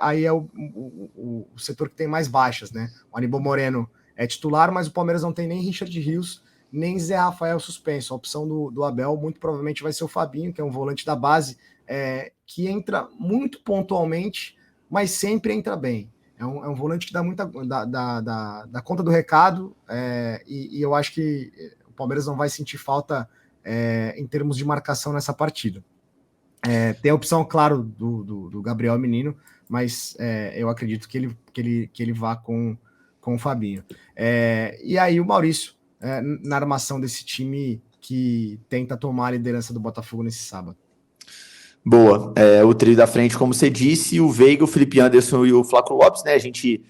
[SPEAKER 2] aí é o setor que tem mais baixas, né? O Aníbal Moreno é titular, mas o Palmeiras não tem nem Richard Rios, nem Zé Rafael suspenso. A opção do Abel muito provavelmente vai ser o Fabinho, que é um volante da base, que entra muito pontualmente, mas sempre entra bem. É um volante que dá muita dá conta do recado, e eu acho que o Palmeiras não vai sentir falta em termos de marcação nessa partida. Tem a opção, claro, do Gabriel Menino, mas eu acredito que ele vá com o Fabinho. E aí o Maurício, na armação desse time que tenta tomar a liderança do Botafogo nesse sábado.
[SPEAKER 1] Boa. O trio da frente, como você disse, o Veiga, o Felipe Anderson e o Flaco Lopes, né? A gente,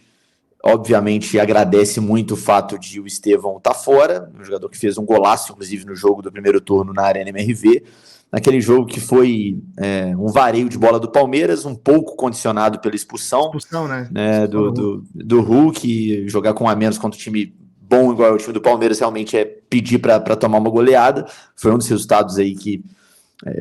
[SPEAKER 1] obviamente, agradece muito o fato de o Estevão estar fora, um jogador que fez um golaço, inclusive, no jogo do primeiro turno na Arena MRV, naquele jogo que foi um vareio de bola do Palmeiras, um pouco condicionado pela expulsão, né? Do Hulk, jogar com um a menos contra o time bom igual o time do Palmeiras realmente é pedir para tomar uma goleada. Foi um dos resultados aí que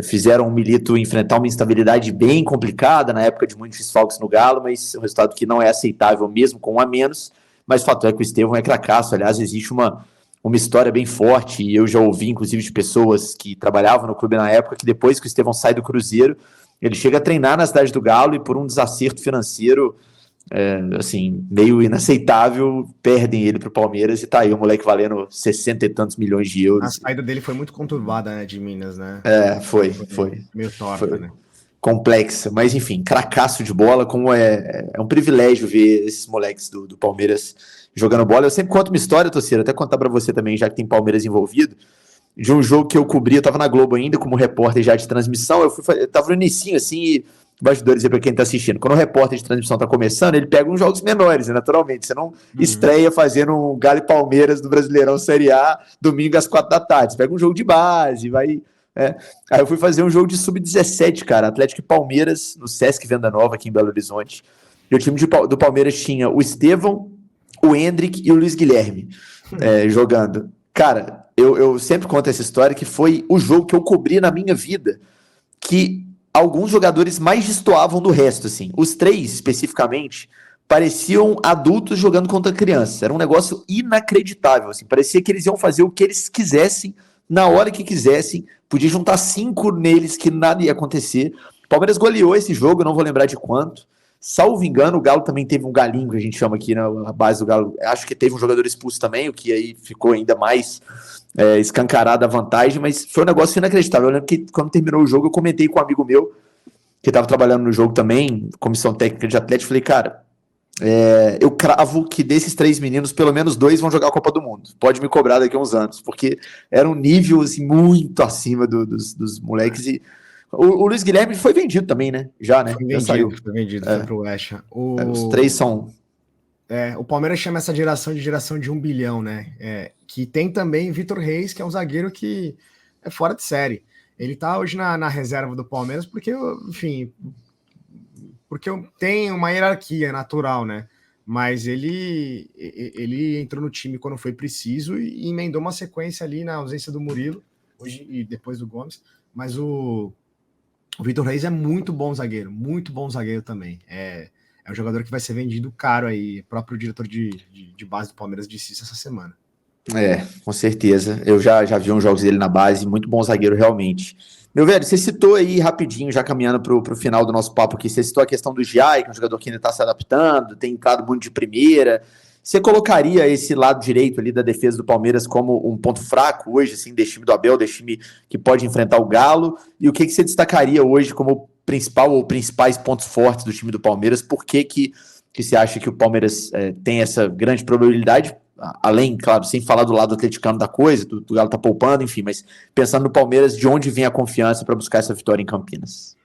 [SPEAKER 1] fizeram o Milito enfrentar uma instabilidade bem complicada na época de muitos desfalques no Galo, mas é um resultado que não é aceitável mesmo com um a menos. Mas o fato é que o Estevão é cracaço. Aliás, existe uma história bem forte, e eu já ouvi inclusive de pessoas que trabalhavam no clube na época, que depois que o Estevão sai do Cruzeiro, ele chega a treinar na cidade do Galo e por um desacerto financeiro assim, meio inaceitável, perdem ele pro Palmeiras e tá aí o moleque valendo 60 e tantos milhões de euros.
[SPEAKER 2] A saída dele foi muito conturbada, né, de Minas, né?
[SPEAKER 1] Foi.
[SPEAKER 2] Meio torta, né?
[SPEAKER 1] complexa, mas enfim, cracaço de bola, como é um privilégio ver esses moleques do Palmeiras jogando bola. Eu sempre conto uma história, torcida, até contar para você também, já que tem Palmeiras envolvido, de um jogo que eu cobri, eu tava na Globo ainda como repórter já de transmissão, eu tava no inicinho assim, e bastidores aí pra quem tá assistindo, quando o repórter de transmissão tá começando, ele pega uns jogos menores, né, naturalmente, você não estreia fazendo um Galo e Palmeiras do Brasileirão Série A, domingo às 4 da tarde, você pega um jogo de base, vai... Aí eu fui fazer um jogo de sub-17, cara, Atlético e Palmeiras, no Sesc Venda Nova, aqui em Belo Horizonte, e o time do Palmeiras tinha o Estevão, o Hendrick e o Luiz Guilherme jogando. Cara, eu sempre conto essa história que foi o jogo que eu cobri na minha vida que alguns jogadores mais destoavam do resto, assim. Os três, especificamente, pareciam adultos jogando contra crianças. Era um negócio inacreditável, assim. Parecia que eles iam fazer o que eles quisessem, na hora que quisessem. Podia juntar 5 neles que nada ia acontecer. O Palmeiras goleou esse jogo, não vou lembrar de quanto. Salvo engano, o Galo também teve um galinho, que a gente chama aqui na base do Galo. Acho que teve um jogador expulso também, o que aí ficou ainda mais escancarada a vantagem, mas foi um negócio inacreditável. Eu lembro que quando terminou o jogo, eu comentei com um amigo meu, que estava trabalhando no jogo também, comissão técnica de Atlético, falei, cara, eu cravo que desses 3 meninos, pelo menos 2 vão jogar a Copa do Mundo. Pode me cobrar daqui a uns anos, porque era um nível assim, muito acima dos moleques. E o Luiz Guilherme foi vendido também, né? Já, né? Já saiu.
[SPEAKER 2] Foi vendido, foi pro West Ham.
[SPEAKER 1] Os 3 são...
[SPEAKER 2] o Palmeiras chama essa geração de 1 bilhão, né? Que tem também Vitor Reis, que é um zagueiro que é fora de série. Ele tá hoje na reserva do Palmeiras porque, enfim, porque tem uma hierarquia natural, né? Mas ele entrou no time quando foi preciso e emendou uma sequência ali na ausência do Murilo, hoje e depois do Gomes. Mas o Vitor Reis é muito bom zagueiro também. É um jogador que vai ser vendido caro aí. O próprio diretor de base do Palmeiras disse isso essa semana.
[SPEAKER 1] Com certeza. Eu já vi uns jogos dele na base, muito bom zagueiro realmente. Meu velho, você citou aí rapidinho, já caminhando pro final do nosso papo aqui, você citou a questão do Giai, que é um jogador que ainda está se adaptando, tem entrado muito de primeira. Você colocaria esse lado direito ali da defesa do Palmeiras como um ponto fraco hoje, assim, desse time do Abel, desse time que pode enfrentar o Galo? E o que você destacaria hoje como principal ou principais pontos fortes do time do Palmeiras? Por que você acha que o Palmeiras tem essa grande probabilidade? Além, claro, sem falar do lado atleticano da coisa, do Galo tá poupando, enfim, mas pensando no Palmeiras, de onde vem a confiança para buscar essa vitória em Campinas?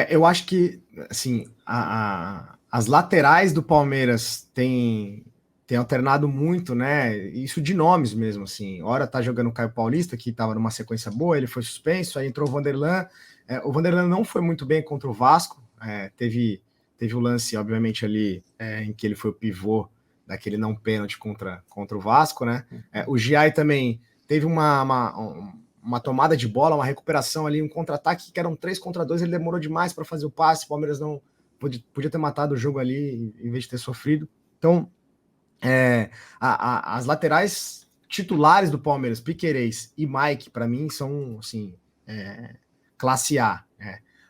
[SPEAKER 2] Eu acho que, assim, as laterais do Palmeiras têm alternado muito, né? Isso de nomes mesmo, assim. Ora tá jogando o Caio Paulista, que estava numa sequência boa, ele foi suspenso, aí entrou o Vanderlan. O Vanderlan não foi muito bem contra o Vasco, teve o lance, obviamente, ali em que ele foi o pivô daquele não pênalti contra o Vasco, né? O Giai também teve uma tomada de bola, uma recuperação ali, um contra-ataque que eram 3 contra 2, ele demorou demais para fazer o passe, o Palmeiras não podia ter matado o jogo ali em vez de ter sofrido. Então, as laterais titulares do Palmeiras, Piquerez e Mike, para mim, são assim, classe A.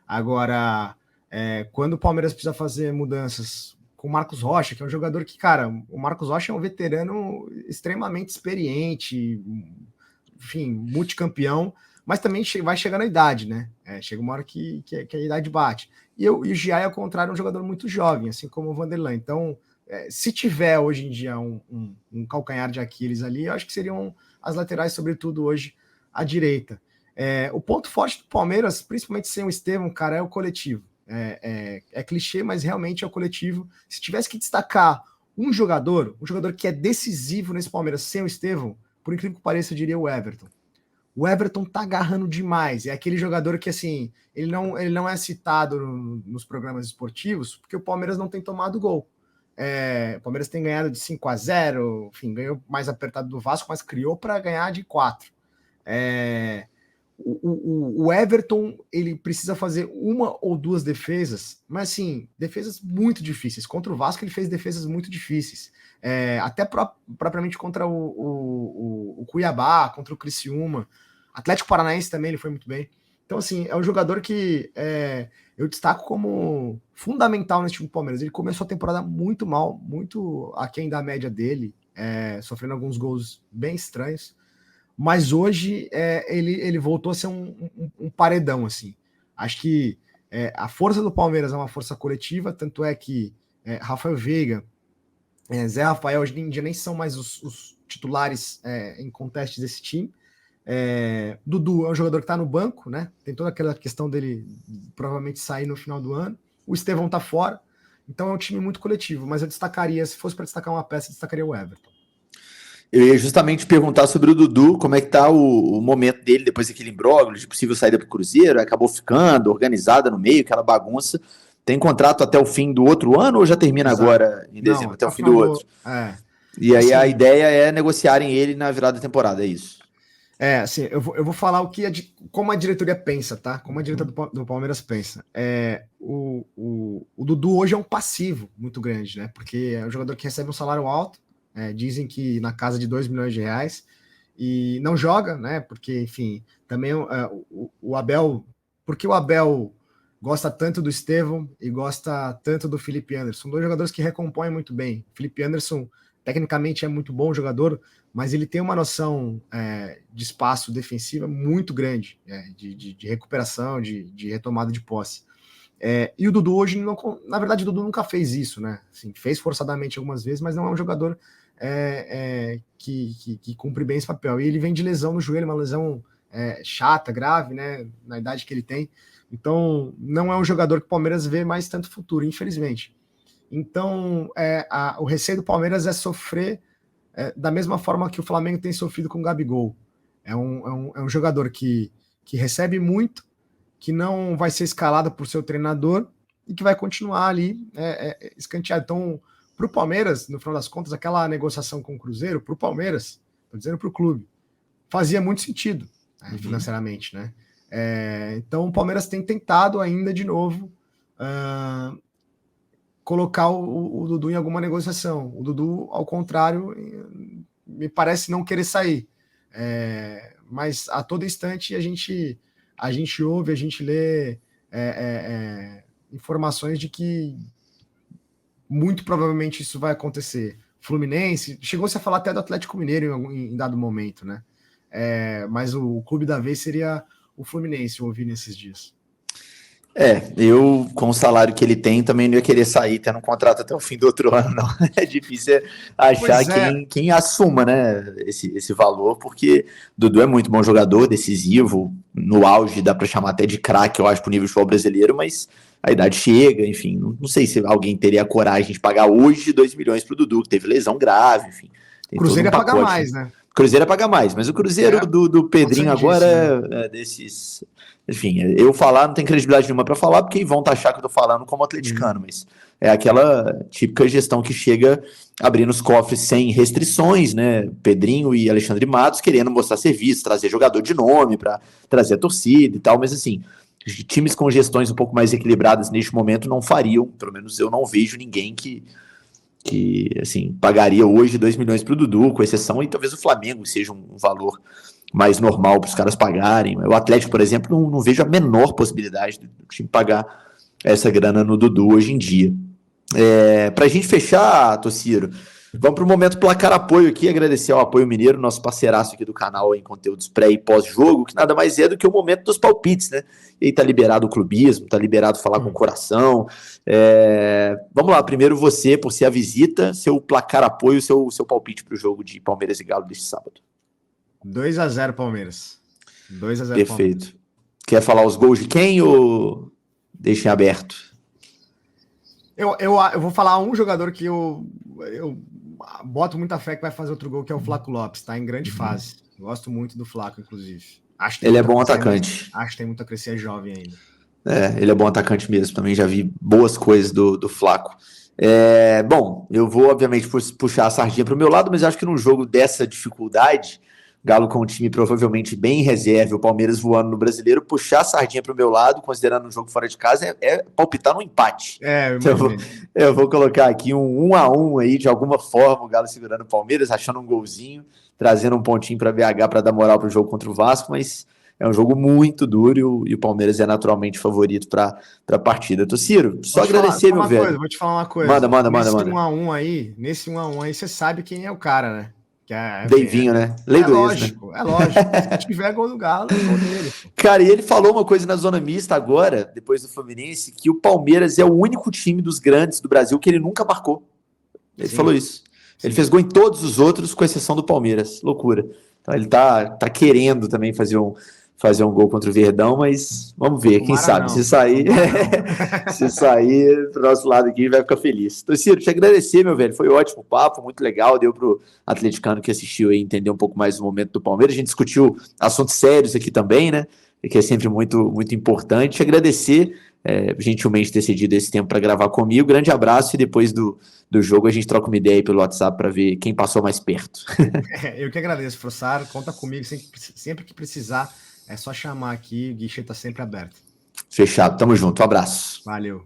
[SPEAKER 2] Agora, quando o Palmeiras precisa fazer mudanças com o Marcos Rocha, que é um jogador que, cara, o Marcos Rocha é um veterano extremamente experiente, enfim, multicampeão, mas também vai chegando a idade, né? Chega uma hora que a idade bate. E o Giai, ao contrário, é um jogador muito jovem, assim como o Vanderlan. Então, se tiver hoje em dia um calcanhar de Aquiles ali, eu acho que seriam as laterais, sobretudo hoje, à direita. O ponto forte do Palmeiras, principalmente sem o Estevão, cara, é o coletivo. É clichê, mas realmente é o coletivo. Se tivesse que destacar um jogador que é decisivo nesse Palmeiras sem o Estevão, por incrível que pareça, eu diria o Everton. O Everton tá agarrando demais. É aquele jogador que, assim, ele não é citado nos programas esportivos porque o Palmeiras não tem tomado gol. O Palmeiras tem ganhado de 5-0, enfim, ganhou mais apertado do Vasco, mas criou para ganhar de 4. O Everton, ele precisa fazer 1 ou 2 defesas, mas assim, defesas muito difíceis. Contra o Vasco ele fez defesas muito difíceis. Até propriamente contra o Cuiabá, contra o Criciúma. Atlético Paranaense também ele foi muito bem. Então assim, é um jogador que eu destaco como fundamental nesse time do Palmeiras. Ele começou a temporada muito mal, muito aquém da média dele, sofrendo alguns gols bem estranhos. Mas hoje ele voltou a ser um paredão, assim. Acho que A força do Palmeiras é uma força coletiva, tanto é que Rafael Veiga, Zé Rafael, hoje em dia nem são mais os titulares em contestes desse time. Dudu é um jogador que está no banco, né? Tem toda aquela questão dele provavelmente sair no final do ano. O Estevão está fora, então é um time muito coletivo. Mas eu destacaria, se fosse para destacar uma peça, eu destacaria o Everton.
[SPEAKER 1] Eu ia justamente perguntar sobre o Dudu, como é que tá o momento dele depois daquele imbróglio, de possível saída para o Cruzeiro, acabou ficando organizada no meio, aquela bagunça. Tem contrato até o fim do outro ano ou já termina agora em dezembro,
[SPEAKER 2] Não,
[SPEAKER 1] até o fim do outro? E aí a ideia é negociarem ele na virada da temporada, é isso?
[SPEAKER 2] Assim, eu vou falar como a diretoria pensa, tá? Como a diretoria do Palmeiras pensa. O Dudu hoje é um passivo muito grande, né? Porque é um jogador que recebe um salário alto, dizem que na casa de 2 milhões de reais, e não joga, né? Porque, enfim, também o Abel... Porque o Abel gosta tanto do Estevão e gosta tanto do Felipe Anderson. São dois jogadores que recompõem muito bem. O Felipe Anderson, tecnicamente, é muito bom jogador, mas ele tem uma noção de espaço defensiva muito grande, de recuperação, de retomada de posse. E o Dudu hoje, na verdade, o Dudu nunca fez isso, né? Assim, fez forçadamente algumas vezes, mas não é um jogador que cumpre bem esse papel. E ele vem de lesão no joelho, uma lesão chata, grave, né? Na idade que ele tem. Então, não é um jogador que o Palmeiras vê mais tanto futuro, infelizmente. Então, o receio do Palmeiras é sofrer da mesma forma que o Flamengo tem sofrido com o Gabigol. É um jogador que recebe muito, que não vai ser escalado por seu treinador e que vai continuar ali escanteado. Então, para o Palmeiras, no final das contas, aquela negociação com o Cruzeiro, para o Palmeiras, estou dizendo para o clube, fazia muito sentido financeiramente, né? Então, o Palmeiras tem tentado ainda de novo colocar o Dudu em alguma negociação. O Dudu, ao contrário, me parece não querer sair. Mas a todo instante a gente ouve, a gente lê informações de que muito provavelmente isso vai acontecer. Fluminense, chegou-se a falar até do Atlético Mineiro em dado momento, né? Mas o clube da vez seria o Fluminense, eu ouvi nesses dias.
[SPEAKER 1] Eu, com o salário que ele tem, também não ia querer sair tendo um contrato até o fim do outro ano, não. É difícil achar quem assuma, né, esse valor, porque Dudu é muito bom jogador, decisivo, no auge dá para chamar até de craque, eu acho, pro nível de futebol brasileiro, mas a idade chega, enfim, não sei se alguém teria a coragem de pagar hoje 2 milhões pro Dudu, que teve lesão grave, enfim.
[SPEAKER 2] Cruzeiro ia pagar mais, né?
[SPEAKER 1] Cruzeiro ia pagar mais, mas o Cruzeiro do Pedrinho agora é desses... Enfim, eu falar não tem credibilidade nenhuma para falar, porque vão taxar que eu tô falando como atleticano, mas é aquela típica gestão que chega abrindo os cofres sem restrições, né? Pedrinho e Alexandre Matos querendo mostrar serviço, trazer jogador de nome para trazer a torcida e tal, mas assim, times com gestões um pouco mais equilibradas neste momento não fariam, pelo menos eu não vejo ninguém que assim, pagaria hoje 2 milhões pro Dudu, com exceção, e talvez o Flamengo seja um valor mais normal para os caras pagarem. O Atlético, por exemplo, não vejo a menor possibilidade do time pagar essa grana no Dudu hoje em dia. Para a gente fechar, Tociro, vamos para o momento placar apoio aqui, agradecer ao Apoio Mineiro, nosso parceiraço aqui do canal em conteúdos pré e pós-jogo, que nada mais é do que o momento dos palpites, né? E aí tá liberado o clubismo, tá liberado falar com o coração. Vamos lá, primeiro você, por ser a visita, seu placar apoio, seu palpite para o jogo de Palmeiras e Galo deste sábado.
[SPEAKER 2] 2-0 Palmeiras. 2-0
[SPEAKER 1] Perfeito. Palmeiras. Quer falar os gols de quem ou deixem aberto?
[SPEAKER 2] Eu vou falar um jogador que eu boto muita fé que vai fazer outro gol, que é o Flaco Lopes, tá em grande fase. Gosto muito do Flaco, inclusive.
[SPEAKER 1] Ele é bom atacante.
[SPEAKER 2] Acho que tem muito a crescer, é jovem ainda.
[SPEAKER 1] Ele é bom atacante mesmo, também já vi boas coisas do Flaco. Bom, eu vou obviamente puxar a sardinha para o meu lado, mas acho que num jogo dessa dificuldade, Galo com um time provavelmente bem em reserva, o Palmeiras voando no Brasileiro, puxar a sardinha para o meu lado, considerando um jogo fora de casa, é palpitar no empate. Eu vou colocar aqui um 1-1 aí, de alguma forma, o Galo segurando o Palmeiras, achando um golzinho, trazendo um pontinho para BH para dar moral para o jogo contra o Vasco, mas é um jogo muito duro e o Palmeiras é naturalmente favorito para a partida. Tociro, só agradecer, meu velho.
[SPEAKER 2] Vou te falar uma coisa.
[SPEAKER 1] Manda.
[SPEAKER 2] Nesse 1-1 aí, você sabe quem é o cara, né? Que é,
[SPEAKER 1] Davinho, né? Lei do ex, né?
[SPEAKER 2] É lógico. Se tiver gol do Galo, é gol dele.
[SPEAKER 1] Cara, e ele falou uma coisa na zona mista agora, depois do Fluminense, que o Palmeiras é o único time dos grandes do Brasil que ele nunca marcou. Ele falou isso. Ele fez gol em todos os outros, com exceção do Palmeiras. Loucura. Então ele tá querendo também fazer um gol contra o Verdão, mas vamos ver, quem sabe. Não. Se sair, se sair pro nosso lado aqui, vai ficar feliz. Torcida, te agradecer, meu velho. Foi ótimo o papo, muito legal. Deu pro atleticano que assistiu aí entender um pouco mais do momento do Palmeiras. A gente discutiu assuntos sérios aqui também, né? Que é sempre muito, muito importante. Te agradecer gentilmente ter cedido esse tempo para gravar comigo. Grande abraço e depois do jogo a gente troca uma ideia aí pelo WhatsApp para ver quem passou mais perto.
[SPEAKER 2] Eu que agradeço, Frossar. Conta comigo sempre que precisar. É só chamar aqui, o guichê tá sempre aberto.
[SPEAKER 1] Fechado, tamo junto, um abraço.
[SPEAKER 2] Valeu.